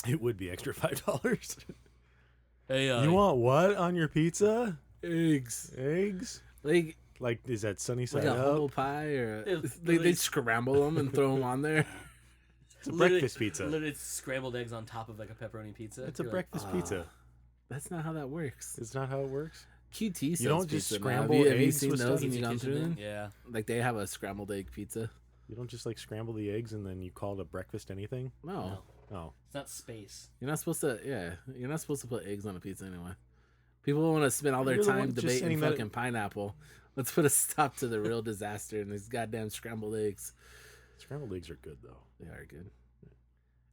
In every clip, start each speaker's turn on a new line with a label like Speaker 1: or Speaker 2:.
Speaker 1: It would be extra $5.
Speaker 2: Hey,
Speaker 1: You want what on your pizza?
Speaker 3: Eggs.
Speaker 1: Eggs? Like is that sunny side
Speaker 3: Like a
Speaker 1: up?
Speaker 3: humble pie, or they scramble them and throw them on there.
Speaker 1: It's a breakfast pizza.
Speaker 2: Literally, it's scrambled eggs on top of like a pepperoni pizza.
Speaker 1: It's a breakfast pizza.
Speaker 3: That's not how that works.
Speaker 1: It's not how it works.
Speaker 3: QT sells
Speaker 1: You don't just
Speaker 3: pizza now.
Speaker 1: scramble
Speaker 3: Have you
Speaker 1: eggs
Speaker 3: seen
Speaker 1: with
Speaker 3: those
Speaker 1: stuff?
Speaker 3: when you gone through them?
Speaker 2: Yeah.
Speaker 3: Like they have a scrambled egg pizza.
Speaker 1: You don't just like scramble the eggs and then you call it a breakfast anything?
Speaker 3: No.
Speaker 1: Oh.
Speaker 2: It's not space.
Speaker 3: You're not supposed to. Yeah, you're not supposed to put eggs on a pizza anyway. People want to spend all their
Speaker 1: You're the
Speaker 3: time
Speaker 1: one just
Speaker 3: debating
Speaker 1: saying that
Speaker 3: fucking pineapple. Let's put a stop to the real disaster and these goddamn scrambled eggs.
Speaker 1: Scrambled eggs are good though.
Speaker 3: They are good.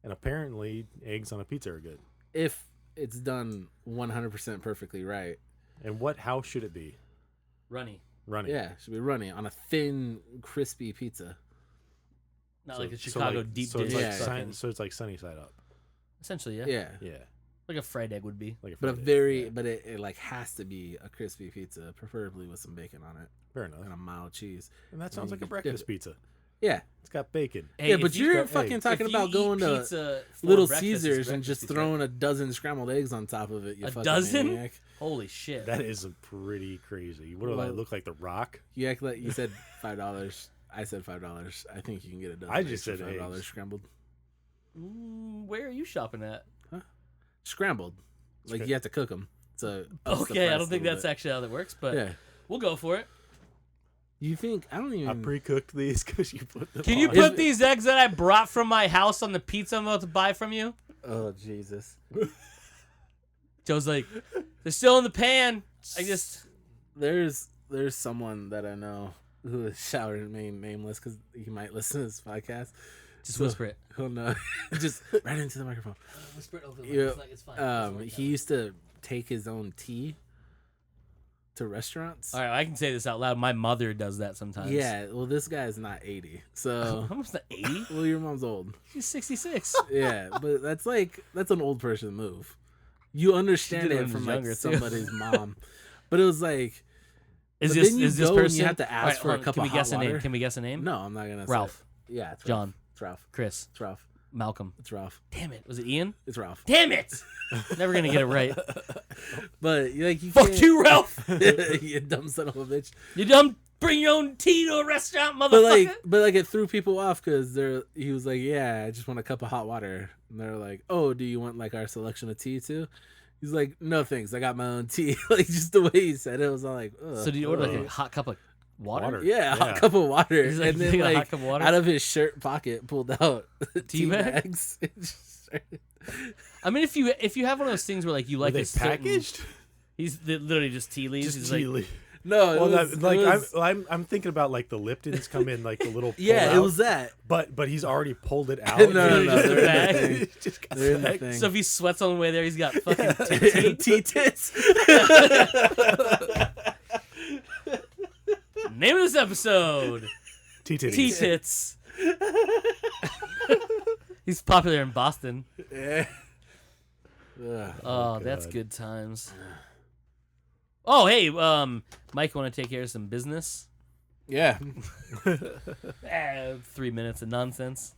Speaker 1: And apparently eggs on a pizza are good.
Speaker 3: If it's done 100% perfectly right.
Speaker 1: And how should it be?
Speaker 2: Runny.
Speaker 1: Runny.
Speaker 3: Yeah, it should be runny on a thin, crispy pizza.
Speaker 2: Not like a Chicago deep dish.
Speaker 1: So it's like sunny side up.
Speaker 2: Essentially, yeah.
Speaker 3: Yeah.
Speaker 1: Yeah.
Speaker 2: Like a fried egg would be.
Speaker 1: Like
Speaker 3: But it like has to be a crispy pizza, preferably with some bacon on it.
Speaker 1: Fair enough.
Speaker 3: And a mild cheese.
Speaker 1: And that sounds like a breakfast pizza.
Speaker 3: Yeah.
Speaker 1: It's got bacon.
Speaker 2: Hey,
Speaker 3: yeah, but you're
Speaker 1: got
Speaker 3: fucking
Speaker 1: eggs.
Speaker 3: talking
Speaker 2: If you
Speaker 3: about going
Speaker 2: eat
Speaker 3: to
Speaker 2: pizza for
Speaker 3: Little
Speaker 2: breakfast,
Speaker 3: Caesars
Speaker 2: it's
Speaker 3: and just
Speaker 2: breakfast
Speaker 3: throwing a dozen scrambled eggs on top of it. You
Speaker 2: A
Speaker 3: fucking
Speaker 2: dozen?
Speaker 3: maniac.
Speaker 2: Holy shit.
Speaker 1: That is pretty crazy. What do I look like? The Rock?
Speaker 3: You act like you said $5. I said $5. I think you can get a dozen.
Speaker 1: I just said
Speaker 3: $5
Speaker 1: eggs.
Speaker 3: scrambled.
Speaker 2: Where are you shopping at?
Speaker 3: Scrambled. Like you have to cook them. So
Speaker 2: Okay, I don't think that's actually how that works, but
Speaker 3: Yeah.
Speaker 2: we'll go for it.
Speaker 3: You think I don't even
Speaker 1: I pre-cooked these because you put them
Speaker 2: Can you
Speaker 1: on.
Speaker 2: put these eggs that I brought from my house on the pizza I'm about to buy from you?
Speaker 3: Oh Jesus.
Speaker 2: Joe's like, they're still in the pan. I just
Speaker 3: There's someone that I know who is shouting nameless because he might listen to this podcast.
Speaker 2: just whisper it.
Speaker 3: He'll know. Just right into the microphone.
Speaker 2: Whisper it over the
Speaker 3: Yeah,
Speaker 2: mic. It's fine.
Speaker 3: he used to take his own tea to restaurants.
Speaker 2: All right, I can say this out loud. My mother does that sometimes.
Speaker 3: Yeah, well, this guy's not 80, so
Speaker 2: I'm almost not 80.
Speaker 3: well, your mom's old.
Speaker 2: She's 66.
Speaker 3: Yeah, but that's an old person move. You understand
Speaker 2: did it
Speaker 3: it
Speaker 2: when
Speaker 3: from
Speaker 2: she was
Speaker 3: like
Speaker 2: younger, too.
Speaker 3: somebody's mom, but it was like,
Speaker 2: Is
Speaker 3: but
Speaker 2: this
Speaker 3: then you
Speaker 2: is this
Speaker 3: go and
Speaker 2: person?
Speaker 3: you have to
Speaker 2: All
Speaker 3: ask
Speaker 2: right,
Speaker 3: for a
Speaker 2: hold on.
Speaker 3: cup
Speaker 2: Can
Speaker 3: of
Speaker 2: we guess
Speaker 3: hot
Speaker 2: a name?
Speaker 3: water.
Speaker 2: Can we guess a name?
Speaker 3: No, I'm not gonna.
Speaker 2: Ralph.
Speaker 3: Say it. Yeah, it's
Speaker 2: John.
Speaker 3: It's Ralph.
Speaker 2: Chris.
Speaker 3: It's Ralph.
Speaker 2: Malcolm.
Speaker 3: It's Ralph.
Speaker 2: Damn it. Was it Ian?
Speaker 3: It's Ralph.
Speaker 2: Damn it. Never gonna get it right.
Speaker 3: But like, you
Speaker 2: Fuck
Speaker 3: can't-
Speaker 2: you, Ralph.
Speaker 3: you dumb son of a bitch.
Speaker 2: You dumb. Bring your own tea to a restaurant, motherfucker.
Speaker 3: But like, it threw people off because he was like, yeah, I just want a cup of hot water, and they're like, oh, do you want like our selection of tea too? He's like, no thanks, I got my own tea. Like just the way he said it, I was all like, ugh,
Speaker 2: So do you order like
Speaker 3: ugh.
Speaker 2: a hot cup of water?
Speaker 3: Yeah, a hot cup of water,
Speaker 2: He's like,
Speaker 3: and
Speaker 2: "You
Speaker 3: then
Speaker 2: got a hot
Speaker 3: like
Speaker 2: cup of water?"
Speaker 3: out of his shirt pocket pulled out tea
Speaker 2: bags?
Speaker 3: bags. and just started-
Speaker 2: I mean, if you have one of those things where like you like
Speaker 1: Are they
Speaker 2: a certain-
Speaker 1: packaged?
Speaker 2: He's literally just tea leaves.
Speaker 1: Just
Speaker 2: He's
Speaker 1: tea
Speaker 2: like,
Speaker 1: leaf.
Speaker 3: No, it
Speaker 1: Well,
Speaker 3: was,
Speaker 1: that, like
Speaker 3: it was,
Speaker 1: I'm thinking about like the Liptons come in like the little
Speaker 3: yeah,
Speaker 1: pull
Speaker 3: it
Speaker 1: out,
Speaker 3: was that.
Speaker 1: but he's already pulled it out.
Speaker 3: No,
Speaker 2: no,
Speaker 3: they're in
Speaker 2: bag.
Speaker 3: the thing.
Speaker 1: He's just got
Speaker 3: They're in the
Speaker 1: back.
Speaker 3: thing.
Speaker 2: so if he sweats on the way there, he's got fucking
Speaker 3: Tea tits.
Speaker 2: Name of this episode:
Speaker 1: T-titties.
Speaker 2: Tea Tits. He's popular in Boston.
Speaker 3: Yeah. Ugh.
Speaker 2: Oh, that's
Speaker 1: God.
Speaker 2: good times. Oh, hey, Mike, want to take care of some business?
Speaker 3: Yeah.
Speaker 2: 3 minutes of nonsense.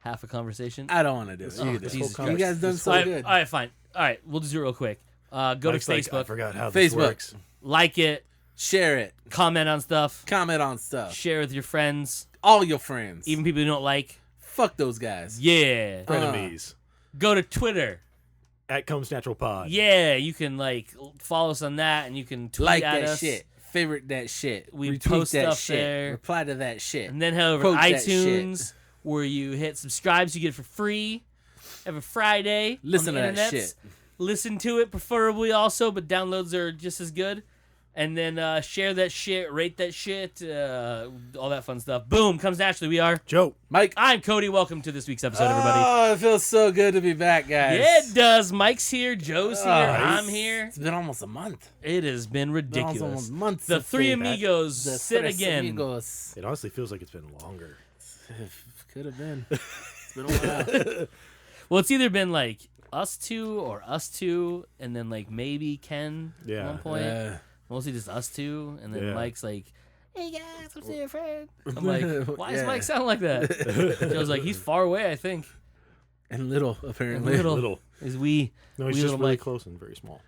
Speaker 2: Half a conversation.
Speaker 3: I don't want to do it.
Speaker 2: Oh,
Speaker 3: You do.
Speaker 2: Jesus
Speaker 3: You
Speaker 2: Christ.
Speaker 3: guys done so
Speaker 2: all right,
Speaker 3: good.
Speaker 2: all right, fine. All right, we'll just do it real quick. Go
Speaker 1: Mike's
Speaker 2: to
Speaker 1: like, I
Speaker 2: Facebook,
Speaker 1: forgot how this
Speaker 3: Facebook.
Speaker 1: works.
Speaker 2: like it,
Speaker 3: Share it.
Speaker 2: comment on stuff,
Speaker 3: Comment on stuff.
Speaker 2: share with your friends,
Speaker 3: All your friends.
Speaker 2: even people you don't like.
Speaker 3: Fuck those guys.
Speaker 2: Yeah.
Speaker 1: Frenemies.
Speaker 2: Go to Twitter.
Speaker 1: At Comes Natural Pod.
Speaker 2: Yeah, you can like follow us on that, and you can tweet
Speaker 3: Like
Speaker 2: at
Speaker 3: that
Speaker 2: us.
Speaker 3: shit. Favorite that shit.
Speaker 2: We
Speaker 3: Retweet
Speaker 2: post
Speaker 3: that
Speaker 2: stuff
Speaker 3: shit.
Speaker 2: there.
Speaker 3: Reply to that shit.
Speaker 2: And then head over
Speaker 3: Quote
Speaker 2: to
Speaker 3: that shit.
Speaker 2: iTunes, where you hit subscribe, so you get it for free every Friday.
Speaker 3: Listen
Speaker 2: on the
Speaker 3: to that
Speaker 2: internets.
Speaker 3: shit.
Speaker 2: Listen to it, preferably also, but downloads are just as good. And then share that shit, rate that shit, all that fun stuff. Boom, comes naturally. We are
Speaker 1: Joe.
Speaker 3: Mike.
Speaker 2: I'm Cody. Welcome to this week's episode, everybody.
Speaker 3: Oh, it feels so good to be back, guys.
Speaker 2: Yeah, it does. Mike's here. Joe's here. I'm here.
Speaker 3: It's been almost a month.
Speaker 2: It has been ridiculous.
Speaker 3: Almost a month
Speaker 2: The
Speaker 3: since
Speaker 2: three
Speaker 3: they-
Speaker 2: amigos
Speaker 3: the
Speaker 2: sit
Speaker 3: Tres
Speaker 2: again.
Speaker 3: Amigos.
Speaker 1: It honestly feels like it's been longer.
Speaker 3: Could have been. It's been a while.
Speaker 2: Well, it's either been like us two or us two, and then like maybe Ken
Speaker 1: Yeah.
Speaker 2: at one point. Mostly just us two, and then
Speaker 1: Yeah.
Speaker 2: Mike's like, "Hey guys, what's your friend?" I'm like, "Why does
Speaker 3: Yeah.
Speaker 2: Mike sound like that?" Joe's like, "He's far away, I think."
Speaker 3: And little, apparently.
Speaker 2: Little. Is we.
Speaker 1: No, he's
Speaker 2: we
Speaker 1: just
Speaker 2: little
Speaker 1: really
Speaker 2: Mike.
Speaker 1: close and very small.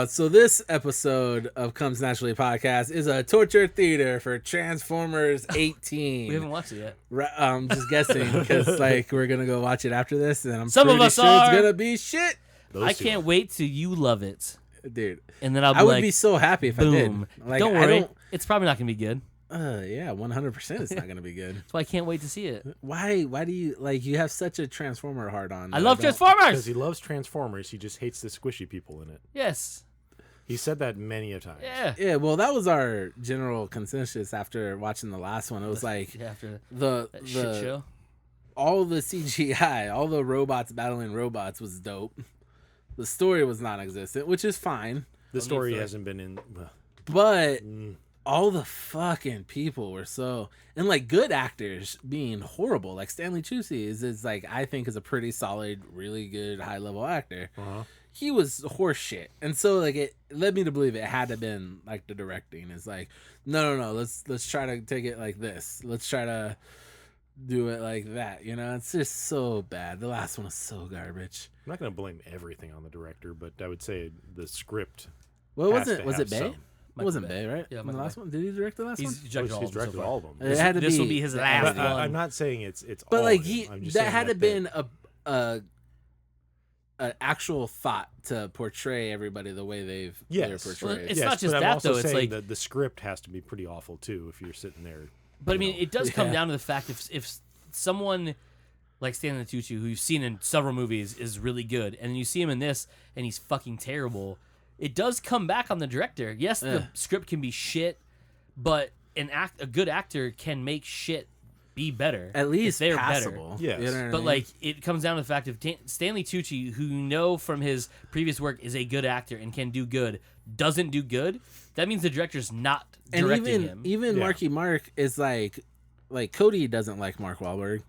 Speaker 3: So this episode of Comes Naturally podcast is a torture theater for Transformers 18.
Speaker 2: We haven't watched it yet.
Speaker 3: I'm just guessing because like we're gonna go watch it after this, and I'm
Speaker 2: Some of
Speaker 3: pretty
Speaker 2: us
Speaker 3: sure
Speaker 2: are.
Speaker 3: it's gonna be shit,
Speaker 1: Those
Speaker 2: I
Speaker 1: two
Speaker 2: can't
Speaker 1: are.
Speaker 2: wait till you love it,
Speaker 3: dude.
Speaker 2: and then I'll be
Speaker 3: I would
Speaker 2: like,
Speaker 3: be so happy if
Speaker 2: boom.
Speaker 3: I did. Like,
Speaker 2: Don't worry, it's probably not gonna be good.
Speaker 3: Yeah, 100%. It's not gonna be good.
Speaker 2: That's why I can't wait to see it.
Speaker 3: Why? Why do you like? You have such a Transformer hard on.
Speaker 2: I
Speaker 3: that
Speaker 2: love
Speaker 3: don't-
Speaker 1: Because
Speaker 2: Transformers.
Speaker 1: he loves Transformers, he just hates the squishy people in it.
Speaker 2: Yes.
Speaker 1: He said that many a times.
Speaker 2: Yeah.
Speaker 3: Yeah, well, that was our general consensus after watching the last one. It was like
Speaker 2: After
Speaker 3: the
Speaker 2: that shit show.
Speaker 3: all the CGI, all the robots battling robots was dope. The story was non-existent, which is fine.
Speaker 1: The story
Speaker 2: for-
Speaker 1: hasn't been in.
Speaker 3: But all the fucking people were so, and like good actors being horrible. Like Stanley Tucci is like, I think is a pretty solid, really good high level actor.
Speaker 1: Uh-huh.
Speaker 3: He was horse shit, and so like it led me to believe it had to have been like the directing is like, no, let's try to take it like this. Let's try to do it like that. You know, it's just so bad. The last one was so garbage.
Speaker 1: I'm not going to blame everything on the director, but I would say the script.
Speaker 3: Well,
Speaker 1: has
Speaker 3: was
Speaker 1: to
Speaker 3: it
Speaker 1: have
Speaker 3: Bay?
Speaker 1: some.
Speaker 3: It wasn't
Speaker 2: Bay.
Speaker 3: Bay, right?
Speaker 2: Yeah,
Speaker 3: In the
Speaker 2: Michael
Speaker 3: last
Speaker 2: Bay.
Speaker 3: one. Did he direct the last
Speaker 2: He's
Speaker 3: one?
Speaker 2: directed all
Speaker 1: He's
Speaker 2: of them so
Speaker 1: directed
Speaker 2: far.
Speaker 1: all of them.
Speaker 3: It had to
Speaker 2: This
Speaker 3: be.
Speaker 2: will be his
Speaker 3: it
Speaker 2: last
Speaker 3: had to be-
Speaker 2: one.
Speaker 1: I'm not saying it's
Speaker 3: But
Speaker 1: all
Speaker 3: like
Speaker 1: him. I'm just
Speaker 3: that
Speaker 1: saying
Speaker 3: had to
Speaker 1: that
Speaker 3: been an actual thought to portray everybody the way they're
Speaker 1: Yes.
Speaker 3: portrayed.
Speaker 2: Well, it's not just
Speaker 1: but I'm
Speaker 2: that,
Speaker 1: also
Speaker 2: though, it's
Speaker 1: saying
Speaker 2: like-
Speaker 1: that the script has to be pretty awful too if you're sitting there.
Speaker 2: But I mean, it does come
Speaker 3: Yeah.
Speaker 2: down to the fact if someone like Stanley Tucci, who you've seen in several movies, is really good, and you see him in this and he's fucking terrible, it does come back on the director. Yes,
Speaker 3: Yeah.
Speaker 2: the script can be shit, but a good actor can make shit be better.
Speaker 3: At
Speaker 2: if
Speaker 3: least
Speaker 2: they're
Speaker 3: passable.
Speaker 2: better.
Speaker 1: Yes.
Speaker 3: You know what I
Speaker 2: But
Speaker 3: mean?
Speaker 2: like, it comes down to the fact of Stanley Tucci, who you know from his previous work is a good actor and can do good, doesn't do good. That means the director's not
Speaker 3: and
Speaker 2: directing him.
Speaker 3: even
Speaker 1: Yeah.
Speaker 3: Marky Mark is like Cody doesn't like Mark Wahlberg.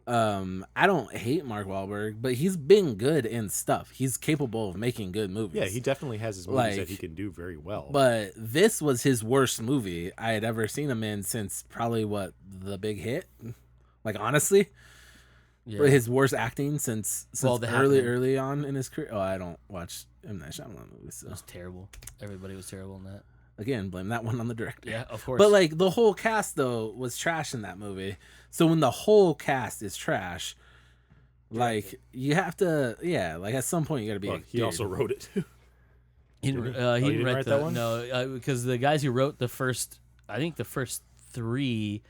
Speaker 3: I don't hate Mark Wahlberg, but he's been good in stuff. He's capable of making good movies.
Speaker 1: Yeah, he definitely has his movies
Speaker 3: Like,
Speaker 1: that he can do very well.
Speaker 3: But this was his worst movie I had ever seen him in since probably The Big Hit. Like honestly,
Speaker 2: Yeah.
Speaker 3: his worst acting since
Speaker 2: Well, The Happening.
Speaker 3: early on in his career. Oh, I don't watch M. Night Shyamalan movies, so
Speaker 2: It was terrible. Everybody was terrible in that.
Speaker 3: again, blame that one on the director.
Speaker 2: Yeah, of course.
Speaker 3: But like the whole cast though was trash in that movie. So when the whole cast is trash, like you have to, like at some point you got to be.
Speaker 1: Well,
Speaker 3: like,
Speaker 1: he
Speaker 3: dude,
Speaker 1: also wrote it.
Speaker 2: he
Speaker 1: Did
Speaker 2: didn't,
Speaker 1: he?
Speaker 2: he
Speaker 1: Oh,
Speaker 2: didn't
Speaker 1: you didn't
Speaker 2: write
Speaker 1: write
Speaker 2: the
Speaker 1: that one?
Speaker 2: no, because the guys who wrote the first three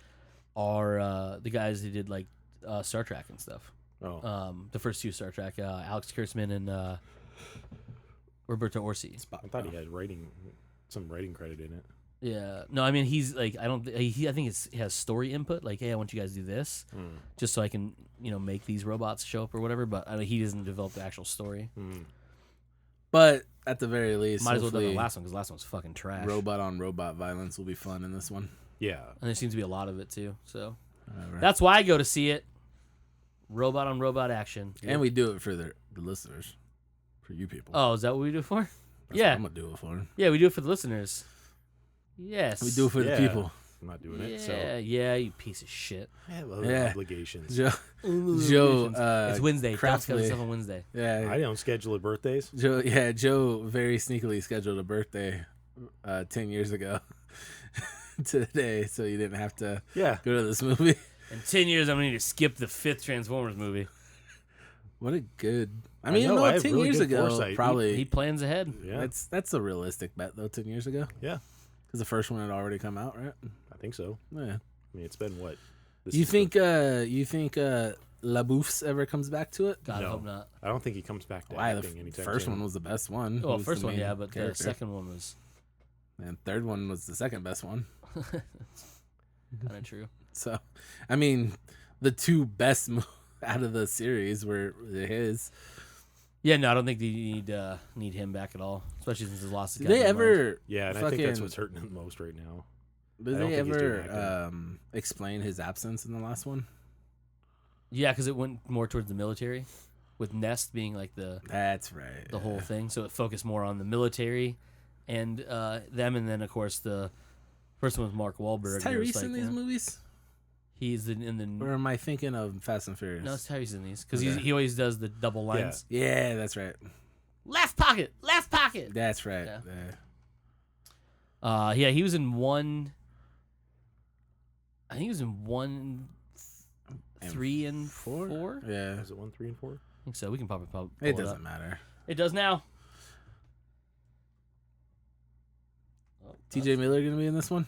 Speaker 2: are the guys who did like Star Trek and stuff.
Speaker 1: Oh,
Speaker 2: The first two Star Trek, Alex Kurtzman and Roberto Orsi.
Speaker 1: I thought he had some writing credit in it.
Speaker 2: Yeah, no, I mean he's like I think he has story input. Like, hey, I want you guys to do this, just so I can make these robots show up or whatever. But he doesn't develop the actual story.
Speaker 3: But at the very least,
Speaker 2: Might as well do the
Speaker 3: hopefully
Speaker 2: last one because the last one's fucking trash.
Speaker 3: robot on robot violence will be fun in this one.
Speaker 1: Yeah,
Speaker 2: And there seems to be a lot of it too. So
Speaker 3: Whatever.
Speaker 2: that's why I go to see it. Robot on robot action.
Speaker 3: And we do it for the listeners, for you people.
Speaker 2: Oh, is that what we do it for?
Speaker 3: That's
Speaker 2: yeah.
Speaker 3: what I'm gonna do it for.
Speaker 2: Yeah, we do it for the listeners. Yes.
Speaker 3: We do it for the
Speaker 1: Yeah.
Speaker 3: people.
Speaker 1: I'm not doing
Speaker 2: Yeah,
Speaker 1: it. So
Speaker 2: you piece of shit.
Speaker 1: I have other
Speaker 3: Yeah.
Speaker 1: obligations.
Speaker 3: Joe,
Speaker 2: It's Wednesday. Don't
Speaker 3: craftily-
Speaker 2: schedule stuff on Wednesday.
Speaker 3: yeah,
Speaker 1: I don't schedule birthdays.
Speaker 3: Joe very sneakily scheduled a birthday 10 years ago today, so you didn't have to
Speaker 1: Yeah,
Speaker 3: go to this movie.
Speaker 2: In 10 years, I'm going to need to skip the 5th Transformers movie.
Speaker 3: What a good. I
Speaker 1: I
Speaker 3: mean,
Speaker 1: know, I have
Speaker 3: 10
Speaker 1: really
Speaker 3: years
Speaker 1: good
Speaker 3: ago,
Speaker 1: foresight.
Speaker 3: probably.
Speaker 2: He plans ahead.
Speaker 1: yeah,
Speaker 3: That's a realistic bet, though, 10 years ago.
Speaker 1: yeah.
Speaker 3: Because the first one had already come out, right?
Speaker 1: I think so.
Speaker 3: Yeah.
Speaker 1: I mean, it's been what? This
Speaker 3: You
Speaker 1: is
Speaker 3: think La Bouffe ever comes back to it?
Speaker 2: God, I
Speaker 1: No.
Speaker 2: hope not.
Speaker 1: I don't think he comes back to
Speaker 3: Why?
Speaker 1: acting anytime
Speaker 3: First
Speaker 1: soon.
Speaker 3: one was the best one.
Speaker 2: Well,
Speaker 3: Who's
Speaker 2: first
Speaker 3: the
Speaker 2: one,
Speaker 3: main
Speaker 2: yeah, but
Speaker 3: character.
Speaker 2: the second one was
Speaker 3: And third one was the second best one.
Speaker 2: kind of true.
Speaker 3: So, I mean, the two best out of the series were his.
Speaker 2: Yeah, no, I don't think they need him back at all, especially since he's lost his
Speaker 3: Did they
Speaker 2: goddamn mind.
Speaker 3: ever?
Speaker 1: Yeah, and I think that's
Speaker 3: fucking-
Speaker 1: what's hurting him most right now.
Speaker 3: Did
Speaker 1: I don't
Speaker 3: they
Speaker 1: think he's doing
Speaker 3: ever explain his absence in the last one?
Speaker 2: Yeah, because it went more towards the military, with Nest being like the
Speaker 3: That's right.
Speaker 2: whole thing. So it focused more on the military and them, and then of course the first one was Mark Wahlberg.
Speaker 3: Is
Speaker 2: and it was
Speaker 3: Tyrese in
Speaker 2: like,
Speaker 3: these movies?
Speaker 2: He's in the.
Speaker 3: Or am I thinking of Fast and Furious?
Speaker 2: No, it's Tyrese in these because
Speaker 3: Okay.
Speaker 2: he always does the double lines.
Speaker 3: Yeah, that's right.
Speaker 2: Left pocket, left pocket.
Speaker 3: That's right.
Speaker 2: Yeah. Yeah, he was in one. I think he was in 1, 3, and 4.
Speaker 3: Yeah.
Speaker 1: Is it 1, 3, and 4?
Speaker 2: I think so. We can probably pull
Speaker 3: It
Speaker 2: it
Speaker 3: doesn't
Speaker 2: up.
Speaker 3: matter.
Speaker 2: It does now. Oh,
Speaker 3: TJ Miller gonna be in this one?